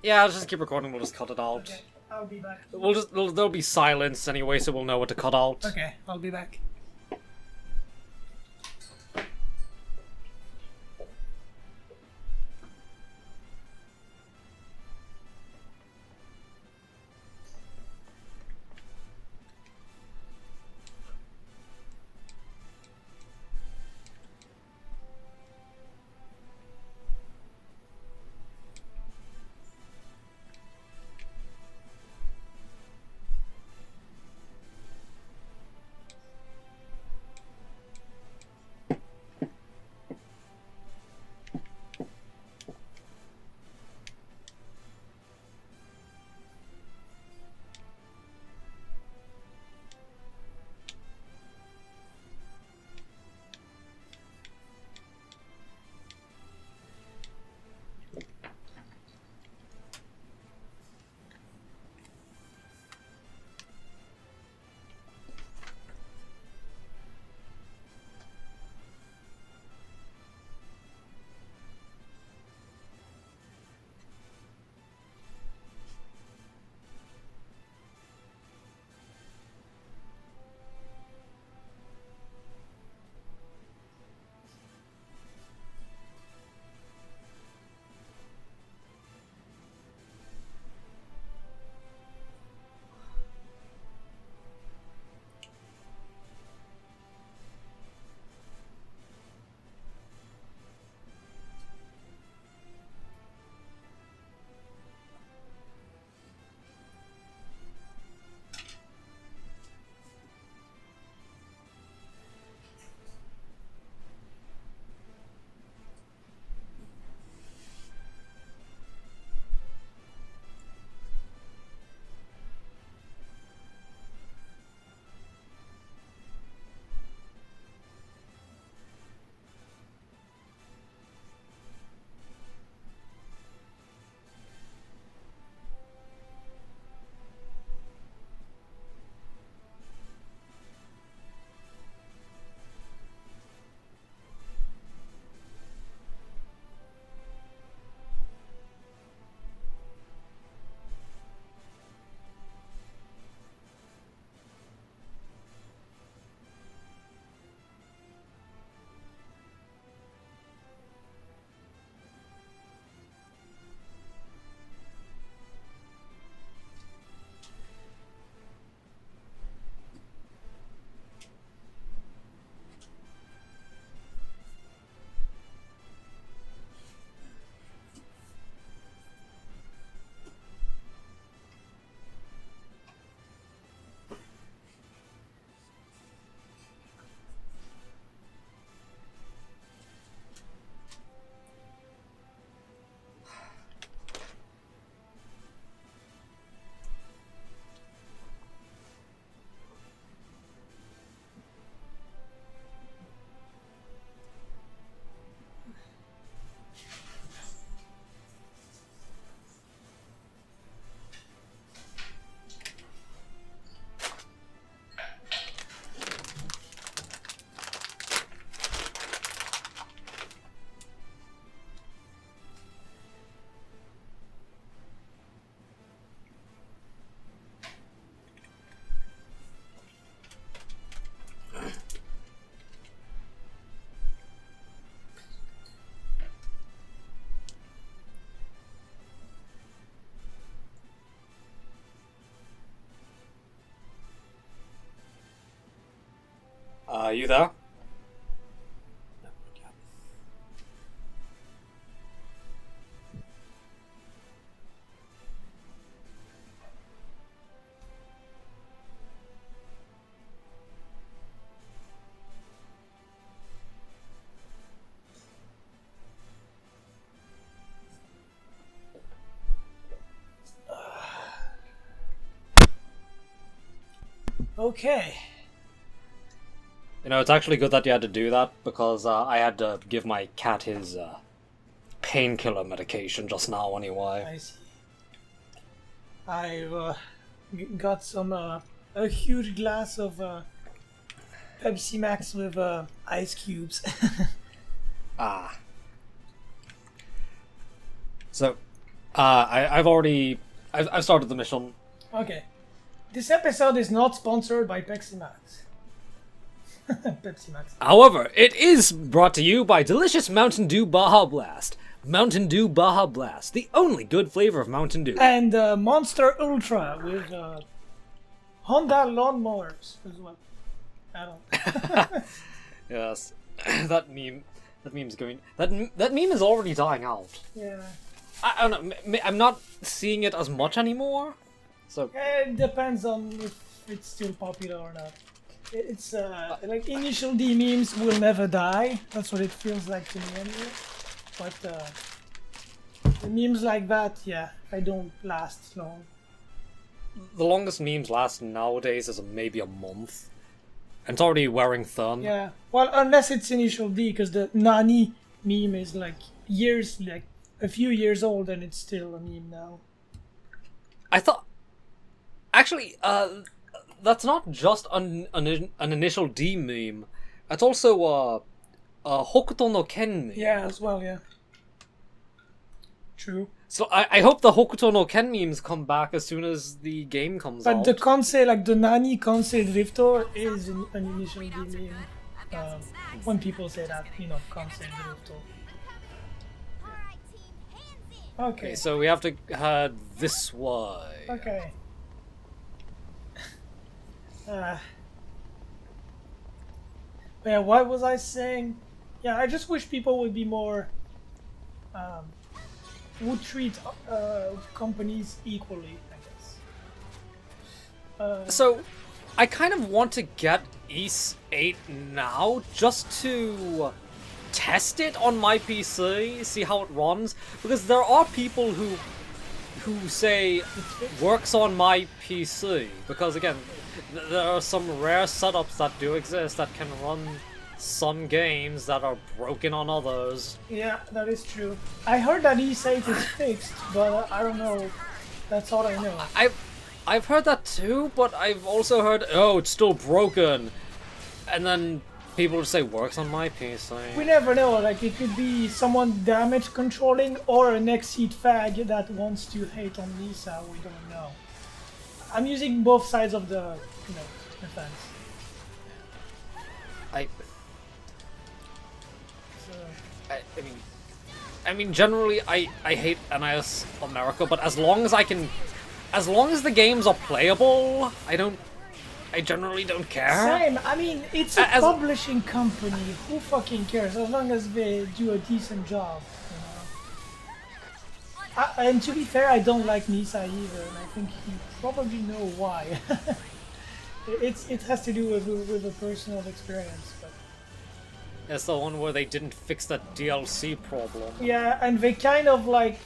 Yeah, I'll just keep recording, we'll just cut it out. Okay, I'll be back. There'll be silence anyway, so we'll know what to cut out. Okay, I'll be back. You there? Okay. You know, it's actually good that you had to do that, because I had to give my cat his painkiller medication just now anyway. I see. I got some a huge glass of Pepsi Max with ice cubes. Ah. So, I've started the mission. Okay. This episode is not sponsored by Pepsi Max. Pepsi Max. However, it is brought to you by delicious Mountain Dew Baja Blast. Mountain Dew Baja Blast, the only good flavor of Mountain Dew. And Monster Ultra with Honda lawnmowers as well. I don't. Yes, that meme's going. That meme is already dying out. Yeah. I don't know. I'm not seeing it as much anymore. So It depends on if it's still popular or not. It's like initial D memes will never die. That's what it feels like to me anyway. But the memes like that, yeah, I don't last long. the longest memes last nowadays is maybe a month. And it's already wearing thin. Yeah, well, unless it's initial D, because the Nani meme is like years, like a few years old, and it's still a meme now. I thought, actually, that's not just an initial D meme. It's also a Hokuto no Ken meme. Yeah, as well, yeah. True. So I hope the Hokuto no Ken memes come back as soon as the game comes But out. the Kansei, like the Nani Kansei Drifter, is an initial D meme. When people say that, you know, Kansei Drifter. Alright, team, hands in! Okay. Okay, so we have to head this way. Okay. Yeah, what was I saying? Yeah, I just wish people would be more, would treat companies equally, I guess. So, I kind of want to get Ys 8 now, just to test it on my PC, see how it runs, because there are people who say works on my PC, because again, there are some rare setups that do exist that can run some games that are broken on others. Yeah, that is true. I heard that E8 is fixed, but I don't know. That's all I know. I've heard that too, but I've also heard, oh, it's still broken, and then people would say works on my PC. We never know, like it could be someone damage controlling or an Exceed fag that wants to hate on Lisa, we don't know. I'm using both sides of the, you know, defense. So, I mean, generally, I hate NIS America, but as long as the games are playable, I generally don't care. same, I mean, it's a publishing company, who fucking cares, as long as they do a decent job, you know. And to be fair, I don't like Nisa either, and I think you probably know why. It has to do with a personal experience, but... It's the one where they didn't fix that DLC problem. Yeah, and they kind of like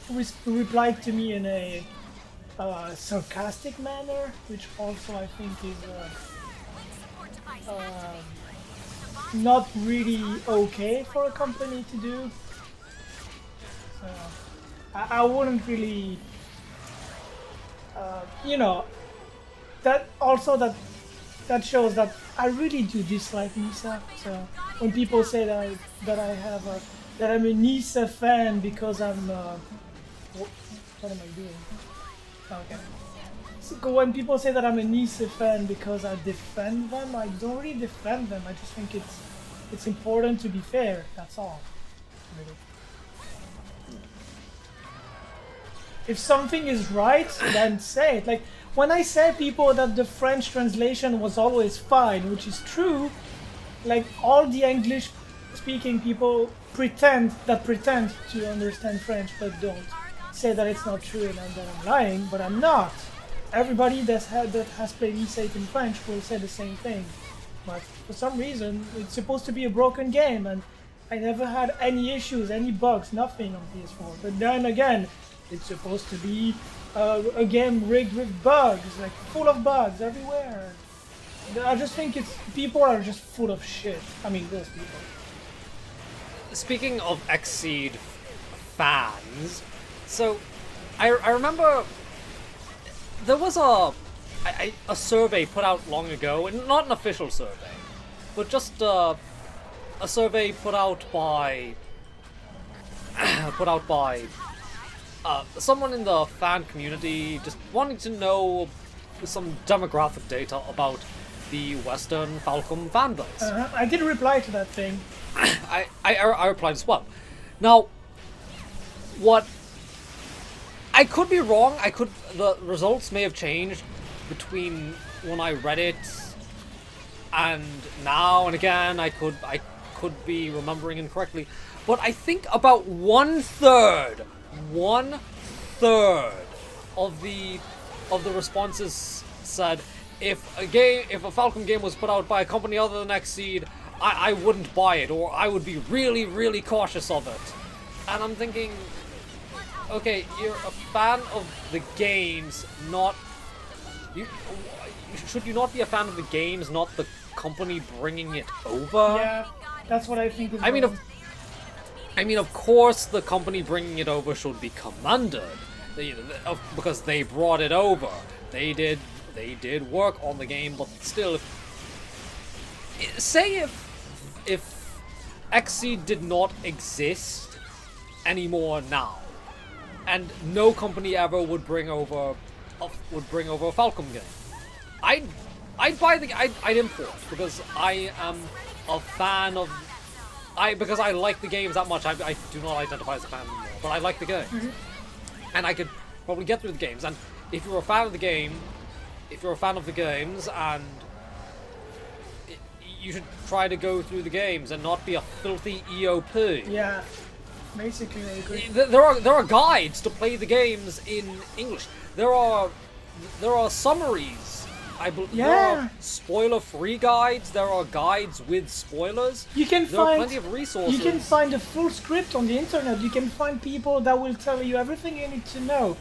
replied to me in a sarcastic manner, which also I think is not really okay for a company to do. So I wouldn't really, you know, that also that shows that I really do dislike Nisa. So when people say that I'm a Nisa fan because I'm what am I doing? Okay. So when people say that I'm a Nisa fan because I defend them, I don't really defend them. I just think it's important to be fair. That's all. Really. If something is right, then say it. Like when I say people that the French translation was always fine, which is true, like all the English-speaking people pretend to understand French but don't. Say that it's not true and that I'm lying, but I'm not. Everybody that has played Msec in French will say the same thing. But for some reason, it's supposed to be a broken game, and I never had any issues, any bugs, nothing on PS4. But then again, it's supposed to be a game rigged with bugs, like full of bugs everywhere. I just think people are just full of shit. I mean, those people. Speaking of Xseed fans, so I remember there was a survey put out long ago, and not an official survey, but just a survey put out by someone in the fan community, just wanting to know some demographic data about the Western Falcom fan base. I did reply to that thing. I replied as well. Now, what I could be wrong. The results may have changed between when I read it and now, and again, I could be remembering incorrectly. But I think about one third of the responses said if a Falcom game was put out by a company other than Xseed, I wouldn't buy it, or I would be really, really cautious of it. And I'm thinking, okay, you're a fan of the games, not... should you not be a fan of the games, not the company bringing it over? Yeah, that's what I think is I mean, of course, the company bringing it over should be commended, because they brought it over. They did work on the game, but still, say if Xseed did not exist anymore now, and no company ever would bring over a Falcom game, I'd buy I'd import, because I am a fan of. Because I like the games that much. I do not identify as a fan anymore, but I like the game, and I could probably get through the games. And if you're a fan of the games, and you should try to go through the games and not be a filthy EOP. Yeah, basically I agree. There are guides to play the games in English. There are summaries. There are spoiler-free guides. There are guides with spoilers. There are plenty of resources. You can find a full script on the internet. You can find people that will tell you everything you need to know.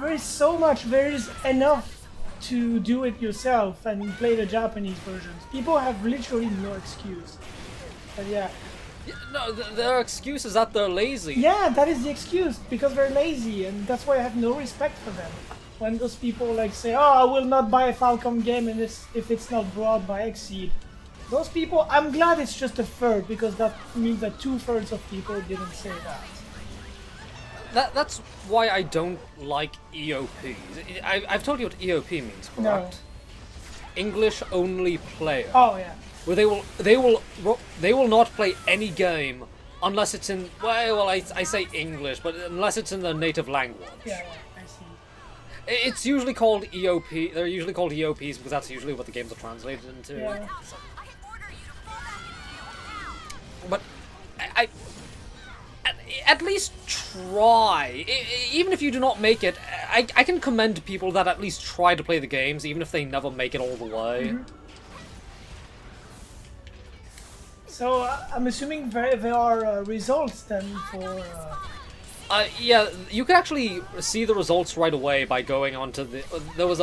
There is so much. There is enough to do it yourself and play the Japanese versions. People have literally no excuse. But yeah. No, their excuse is that they're lazy. Yeah, that is the excuse, because they're lazy, and that's why I have no respect for them. When those people like say, "Oh, I will not buy a Falcom game if it's not brought by Xseed," those people, I'm glad it's just a third, because that means that 2/3 of people didn't say that. That's why I don't like EOPs. I've told you what EOP means, correct? No. English only player. Oh yeah. Where they will not play any game unless it's in I say English, but unless it's in their native language. Yeah, I see. It's usually called EOP. They're usually called EOPs because that's usually what the games are translated into. Yeah. I can order you to pull that in But I at least try. Even if you do not make it, I can commend people that at least try to play the games, even if they never make it all the way. Mm-hmm. So I'm assuming there are results then for. Yeah, you can actually see the results right away by going onto the. There was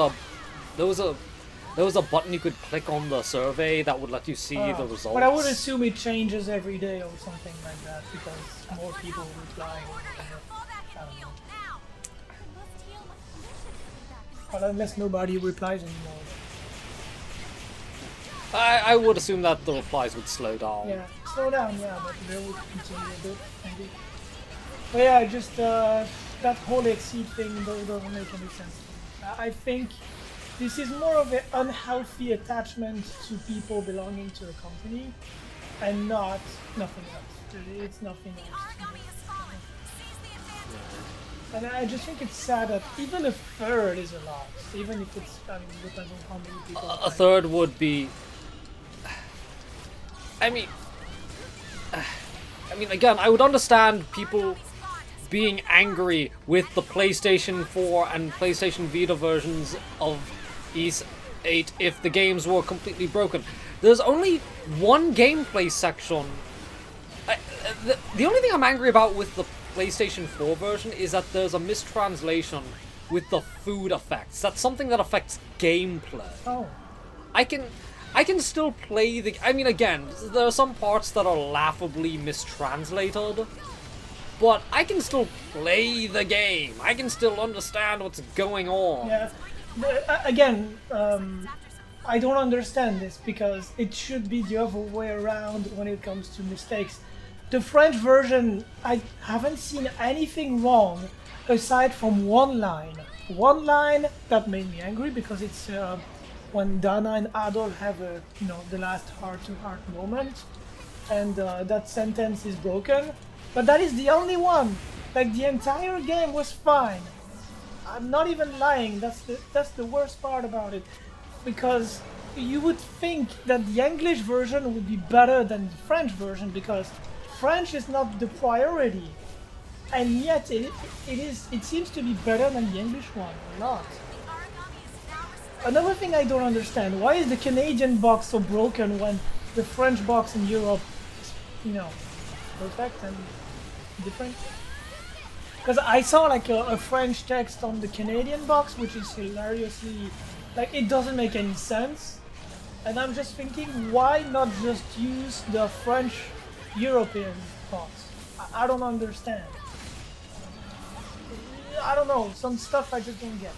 a button you could click on the survey that would let you see the results. But I would assume it changes every day or something like that, because more people reply. I don't know. But unless nobody replies anymore. I would assume that the replies would slow down. Yeah, slow down, yeah, but they would continue a bit, maybe. But yeah, just that whole Xseed thing doesn't make any sense to me. I think this is more of an unhealthy attachment to people belonging to a company, and nothing else. It's nothing else. And I just think it's sad that even a third is a lot. Even if it's, I mean, depends on how many people. A third would be. I mean, again, I would understand people being angry with the PlayStation 4 and PlayStation Vita versions of Ys 8 if the games were completely broken. There's only one gameplay section. The only thing I'm angry about with the PlayStation 4 version is that there's a mistranslation with the food effects. That's something that affects gameplay. Oh. I can still play the... I mean, again, there are some parts that are laughably mistranslated, but I can still play the game. I can still understand what's going on. Yeah. Again, I don't understand this because it should be the other way around when it comes to mistakes. The French version, I haven't seen anything wrong aside from one line. One line that made me angry because it's when Dana and Adol have a, the last heart-to-heart moment, and that sentence is broken. But that is the only one. Like, the entire game was fine. I'm not even lying. That's the worst part about it, because you would think that the English version would be better than the French version because French is not the priority, and yet it seems to be better than the English one a lot. Another thing I don't understand: why is the Canadian box so broken when the French box in Europe is, perfect and different? Because I saw like a French text on the Canadian box, which is hilariously, like, it doesn't make any sense. And I'm just thinking, why not just use the French European box? I don't understand. I don't know, some stuff I just don't get.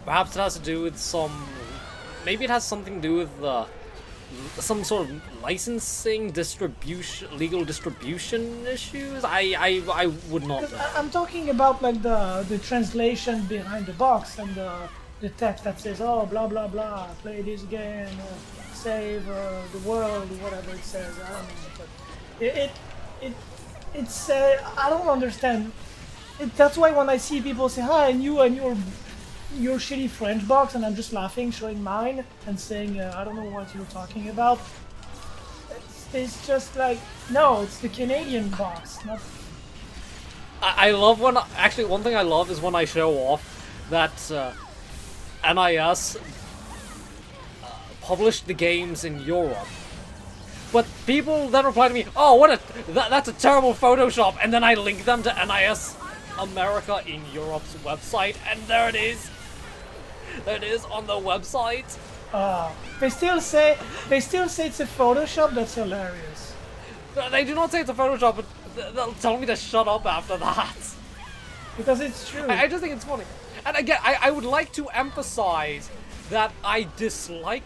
Perhaps it has to do with maybe it has something to do with some sort of licensing, legal distribution issues. I would not know. I'm talking about like the translation behind the box and the text that says, oh, blah blah blah, play this game, save the world, whatever it says. I don't know, but it's I don't understand. That's why when I see people say, hi, and your shitty French box, and I'm just laughing, showing mine, and saying, I don't know what you're talking about. It's just like, no, it's the Canadian box, not... I love when... Actually, one thing I love is when I show off that NIS published the games in Europe. But people then reply to me, oh, that's a terrible Photoshop, and then I link them to NIS America in Europe's website, and there it is. There it is on the website. They still say it's a Photoshop. That's hilarious. They do not say it's a Photoshop, but they'll tell me to shut up after that. Because it's true. I just think it's funny. And again, I would like to emphasize that I dislike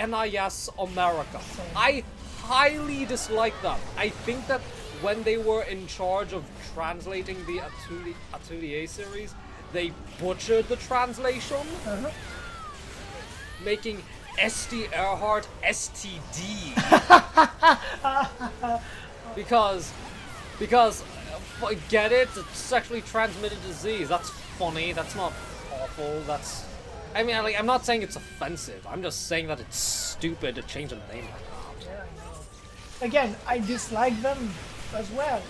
NIS America. I highly dislike them. I think that when they were in charge of translating the Atelier series, they butchered the translation, making SD Earhart STD. because get it? It's sexually transmitted disease. That's funny. That's not awful. That's... I mean, I'm not saying it's offensive. I'm just saying that it's stupid to change the name like that. Yeah, I know. Again, I dislike them as well.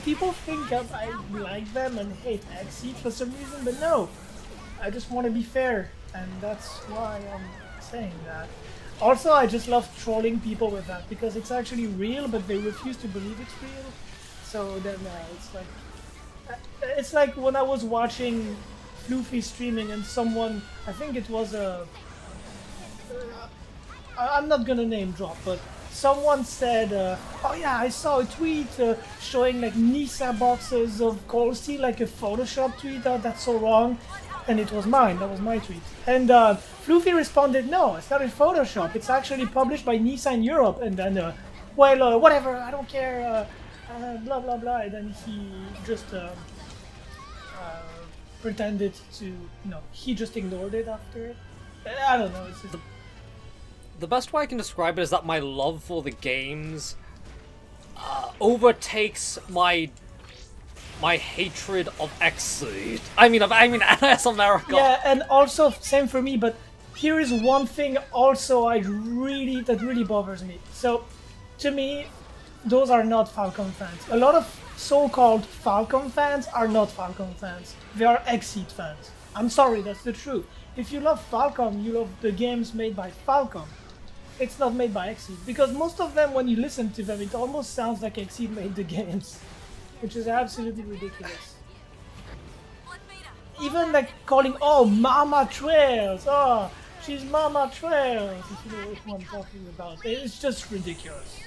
People think I like them and hate Exceed for some reason, but no. I just want to be fair, and that's why I'm saying that. Also, I just love trolling people with that, because it's actually real, but they refuse to believe it's real. So then it's like when I was watching Floofy streaming and someone, I think it was I'm not gonna name drop, but someone said, oh yeah, I saw a tweet showing like Nisa boxes of Cold Steel, like a Photoshop tweet. That's so wrong. And it was mine, that was my tweet. And Floofy responded, no, it's not in Photoshop, it's actually published by Nisa in Europe. And then, well, whatever, I don't care, blah blah blah. And then he just pretended to, he just ignored it after it. I don't know, it's just... The best way I can describe it is that my love for the games overtakes my hatred of Exceed. I mean NIS America. Yeah, and also same for me. But here is one thing also that really bothers me. So to me, those are not Falcom fans. A lot of so-called Falcom fans are not Falcom fans. They are Exceed fans. I'm sorry, that's the truth. If you love Falcom, you love the games made by Falcom. It's not made by Exceed, because most of them, when you listen to them, it almost sounds like Exceed made the games, which is absolutely ridiculous. Even like calling, oh, Mama Trails, oh, she's Mama Trails, if you know what I'm talking about. It's just ridiculous.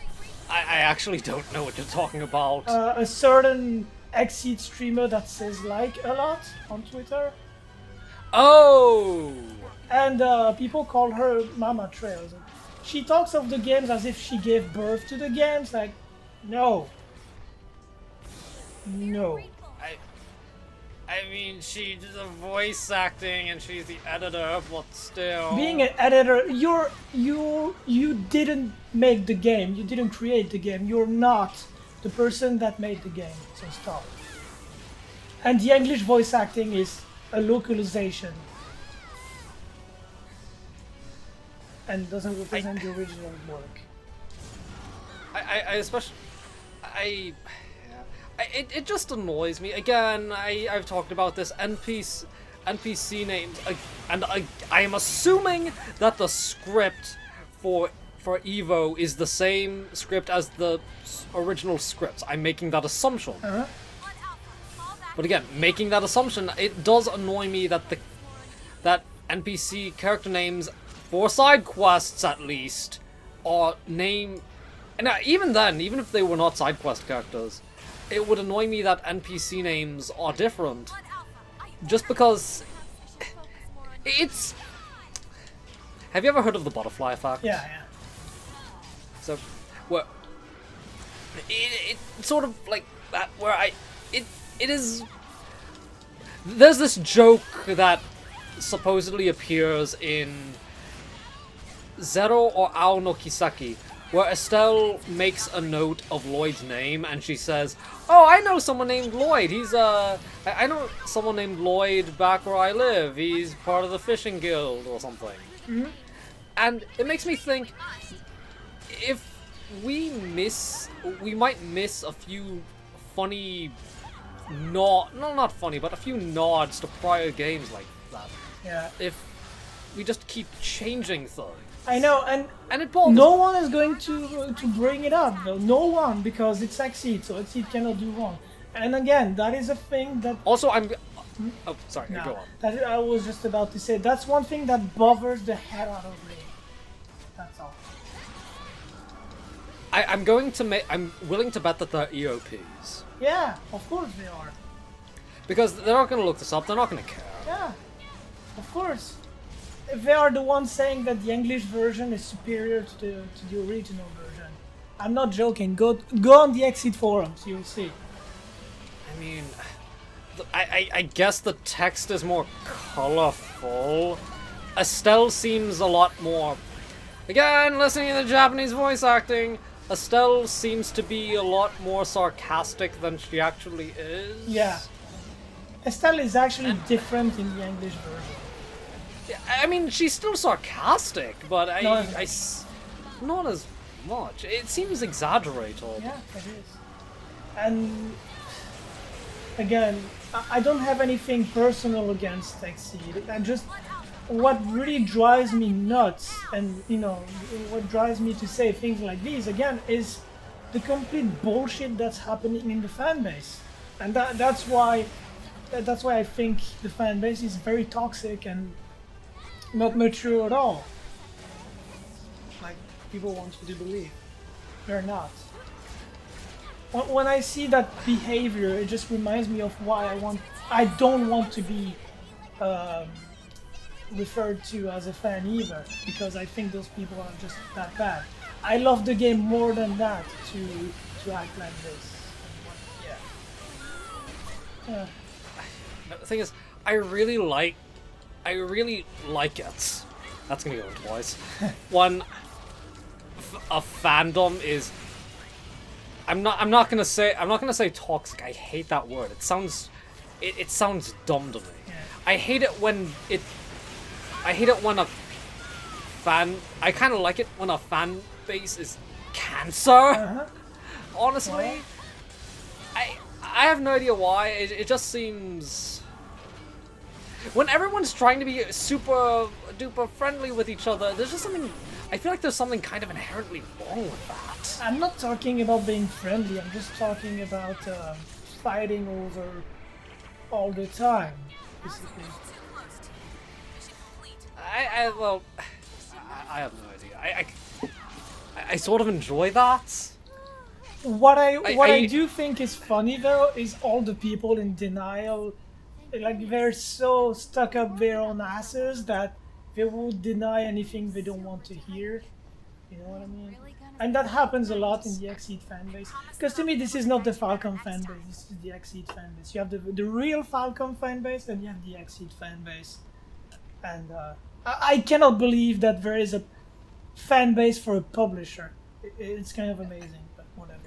I actually don't know what you're talking about. A certain Exceed streamer that says like a lot on Twitter, Oh! and people call her Mama Trails. She talks of the games as if she gave birth to the games, like, no. No. I mean, she did the voice acting and she's the editor, but still. Being an editor, you didn't make the game, you didn't create the game, you're not the person that made the game, so stop. And the English voice acting is a localization. And doesn't represent the original work. It just annoys me. Again, I've talked about this NPC names, and I am assuming that the script for Evo is the same script as the original scripts. I'm making that assumption. But again, making that assumption, it does annoy me that that NPC character names for side quests at least are named. And even then, even if they were not side quest characters, it would annoy me that NPC names are different. Just because it's. Have you ever heard of the butterfly effect? Yeah. So, where it's sort of like that, where it is. There's this joke that supposedly appears in Zero or Ao no Kisaki, where Estelle makes a note of Lloyd's name and she says, "Oh, I know someone named Lloyd. He's I know someone named Lloyd back where I live. He's part of the fishing guild or something." Mm-hmm. And it makes me think, if we might miss a few funny, not funny, but a few nods to prior games like that. Yeah. If we just keep changing things. I know, and it bothers no one is going to bring it up, though. No one, because it's Exceed, so Exceed cannot do wrong. And again, that is a thing that. Also, I'm. Oh, sorry. No, Go on. that I was just about to say. That's one thing that bothers the hell out of me. That's all. I'm going to make. I'm willing to bet that they're EOPs Yeah, of course they are. because they're not going to look this up. They're not going to care. Yeah, of course. They are the ones saying that the English version is superior to the original version. I'm not joking. Go on the Exceed forums. You'll see. I mean, I guess the text is more colorful. Estelle seems a lot more. Again, listening to the Japanese voice acting, Estelle seems to be a lot more sarcastic than she actually is. Yeah. Estelle is actually different in the English version. I mean, she's still sarcastic, but Not not as much. It seems exaggerated. Yeah, it is. And again, I don't have anything personal against Exceed. I just, what really drives me nuts, and you know, what drives me to say things like these again, is the complete bullshit that's happening in the fan base, and that's why I think the fan base is very toxic and not mature at all. Like people want you to believe, they're not. When I see that behavior, it just reminds me of why I don't want to be referred to as a fan either, because I think those people are just that bad. I love the game more than that to act like this. Yeah. The thing is, I really like it. That's gonna go twice. One, a fandom is. I'm not gonna say toxic. I hate that word. It sounds dumb to me. Yeah. I hate it when a fan. I kind of like it when a fan base is cancer. Honestly, Why? I have no idea why. It just seems when everyone's trying to be super duper friendly with each other, there's just something. I feel like there's something kind of inherently wrong with that. I'm not talking about being friendly. I'm just talking about fighting over all the time. Basically. Too close to you. Mission complete. Well, I have no idea. I sort of enjoy that. What I- I do think is funny though is all the people in denial, like they're so stuck up their own asses that they will deny anything they don't want to hear. You know what I mean? And that happens a lot in the Exceed fanbase. Because to me, this is not the Falcon fanbase. This is the Exceed fanbase. You have the real Falcon fanbase, and you have the Exceed fanbase. And I cannot believe that there is a fan base for a publisher. It's kind of amazing, but whatever.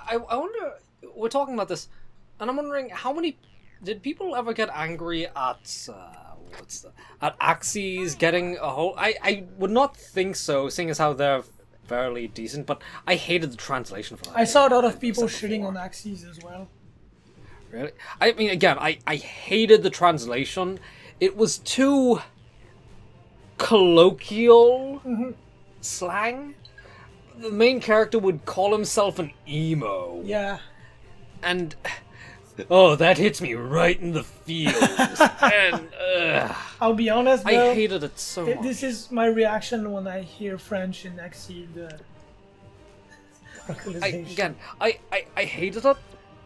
I wonder. We're talking about this, and I'm wondering how many did people ever get angry at at Axes getting a whole. I would not think so, seeing as how they're fairly decent, but I hated the translation for that. I saw a lot of I've people said shitting before. on Axes as well. Really? I mean, again, I hated the translation. It was too colloquial slang. The main character would call himself an emo. Yeah. And oh, that hits me right in the feels. And I'll be honest I though, hated it so much. this is my reaction when I hear French in Exceed localization. I hated it.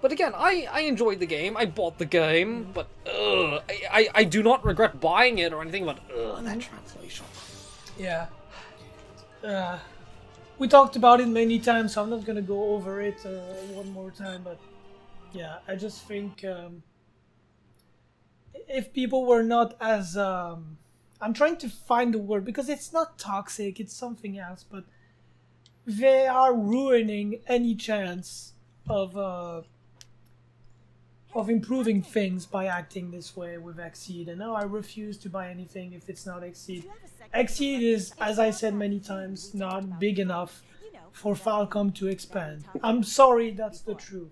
But again, I enjoyed the game. I bought the game, but I do not regret buying it or anything. But that translation. Yeah. We talked about it many times, so I'm not gonna go over it one more time. But yeah, I just think if people were not as I'm trying to find the word because it's not toxic, it's something else. But they are ruining any chance of improving things by acting this way with Exceed. And now I refuse to buy anything if it's not Exceed. Exceed is, as I said many times, not big enough for Falcom to expand. I'm sorry, that's the truth.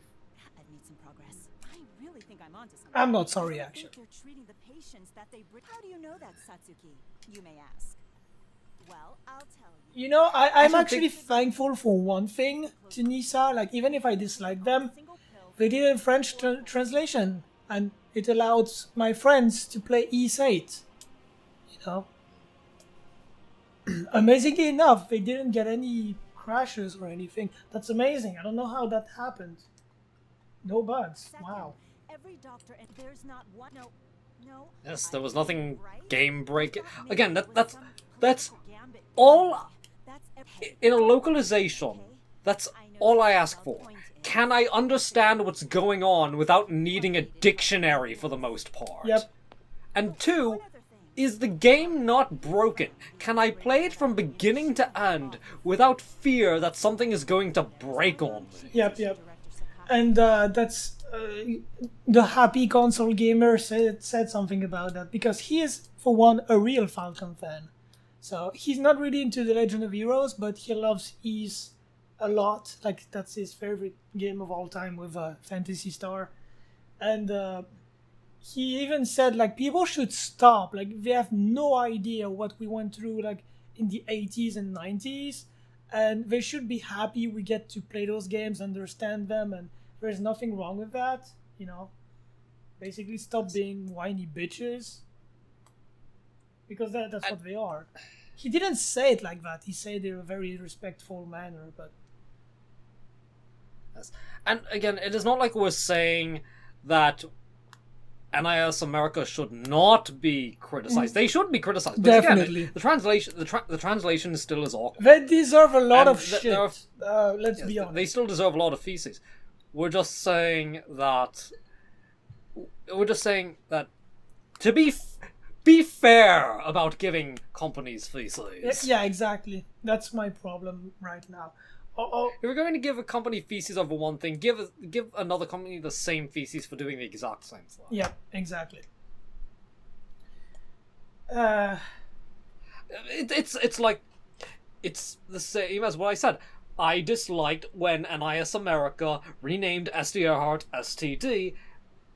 I've made some progress. I really think I'm onto something. I'm not sorry, I think actually. they're treating the patients that they bring. How do you know that, Satsuki? You may ask. Well, I'll tell you. You know, I'm don't actually thankful for one thing to Nisa. Like, even if I dislike them, they did a French translation, and it allowed my friends to play East 8. You know? Amazingly enough, they didn't get any crashes or anything. That's amazing. I don't know how that happened. No bugs. Second, Wow. every doctor and there's not one. No. Yes, I there was think nothing right. game breaking. Maybe Again, it was that's some that's gambit. all That's in a localization. That's all I ask for. Can I understand what's going on without needing a dictionary for the most part? Yep. And two, is the game not broken? Can I play it from beginning to end without fear that something is going to break on me? Yep. And that's the happy console gamer said something about that because he is, for one, a real Falcon fan. So he's not really into the Legend of Heroes, but he loves Ys a lot. Like, that's his favorite game of all time with Phantasy Star. And he even said, like, people should stop. Like, they have no idea what we went through, like, in the 80s and 90s. And they should be happy we get to play those games, understand them, and there's nothing wrong with that, you know? Basically, stop being whiny bitches. Because that's what they are. He didn't say it like that. He said it in a very respectful manner, but... Yes. And again, it is not like we're saying that NIS America should not be criticized. They should be criticized. But Definitely. Again, the translation still is awkward. They deserve a lot And of there shit. are- Let's Yes, be honest. they still deserve a lot of feces. We're just saying that to be fair about giving companies feces. Yeah, exactly. That's my problem right now. If you're going to give a company feces over one thing, give another company the same feces for doing the exact same thing. Yeah, exactly. It's like it's the same as what I said. I disliked when NIS America renamed SD Earhart STD.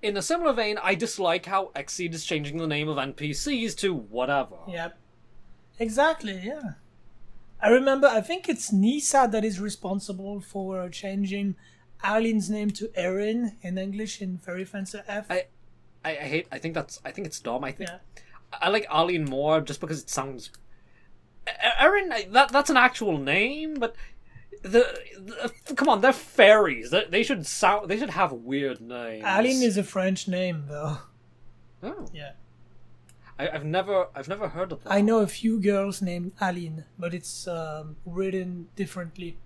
In a similar vein, I dislike how Xseed is changing the name of NPCs to whatever. Yep. Exactly, yeah. I remember, I think it's Nisa that is responsible for changing Arlene's name to Erin in English in Fairy Fencer F. I think it's dumb. I think Yeah. I like Arlene more just because it sounds. Erin, that's an actual name, but come on, they're fairies. They should have weird names. Arlene is a French name, though. Oh. Yeah. I've never heard of that. I know a few girls named Aline, but it's written differently.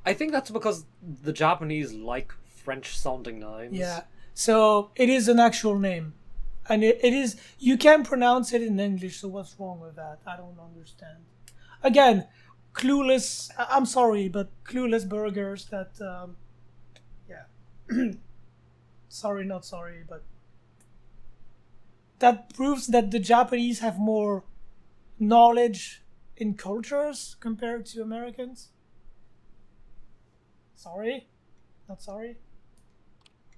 I think that's because the Japanese like French-sounding names. Yeah. So it is an actual name. And it is, you can pronounce it in English, so what's wrong with that? I don't understand. Again, clueless, I'm sorry, but clueless burgers that, yeah. Sorry, not sorry, but that proves that the Japanese have more knowledge in cultures compared to Americans. Sorry, not sorry,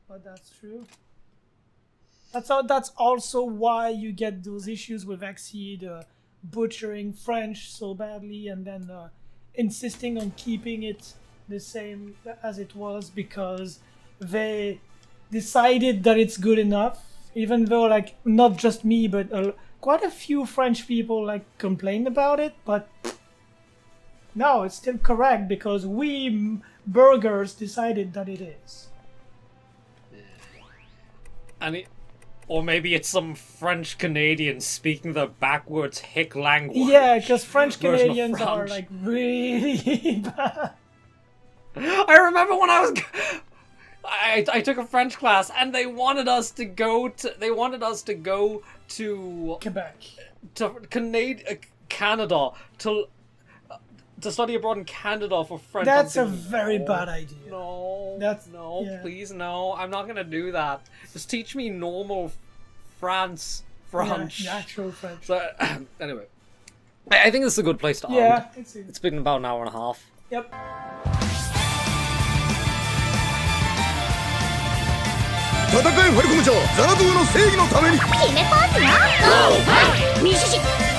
but that's true. That's also why you get those issues with Xseed butchering French so badly and then insisting on keeping it the same as it was because they decided that it's good enough, even though like not just me but quite a few French people like complained about it, but no, it's still correct because we burgers decided that it is. And or maybe it's some French Canadian speaking the backwards hick language. Yeah, because French version of Canadians are French. like really bad. I remember when I was. I took a French class and they wanted us to go to Quebec. Canada to study abroad in Canada for French. That's a I'm thinking, very no, bad idea. No, Yeah. please no. I'm not gonna do that. Just teach me normal French. Yeah, actual French. So anyway, I think this is a good place to end. Yeah, It's been about an hour and a half. Yep. 戦えファルコムジャーザナドゥの正義のために決めポーズよゴー！はい！民主主義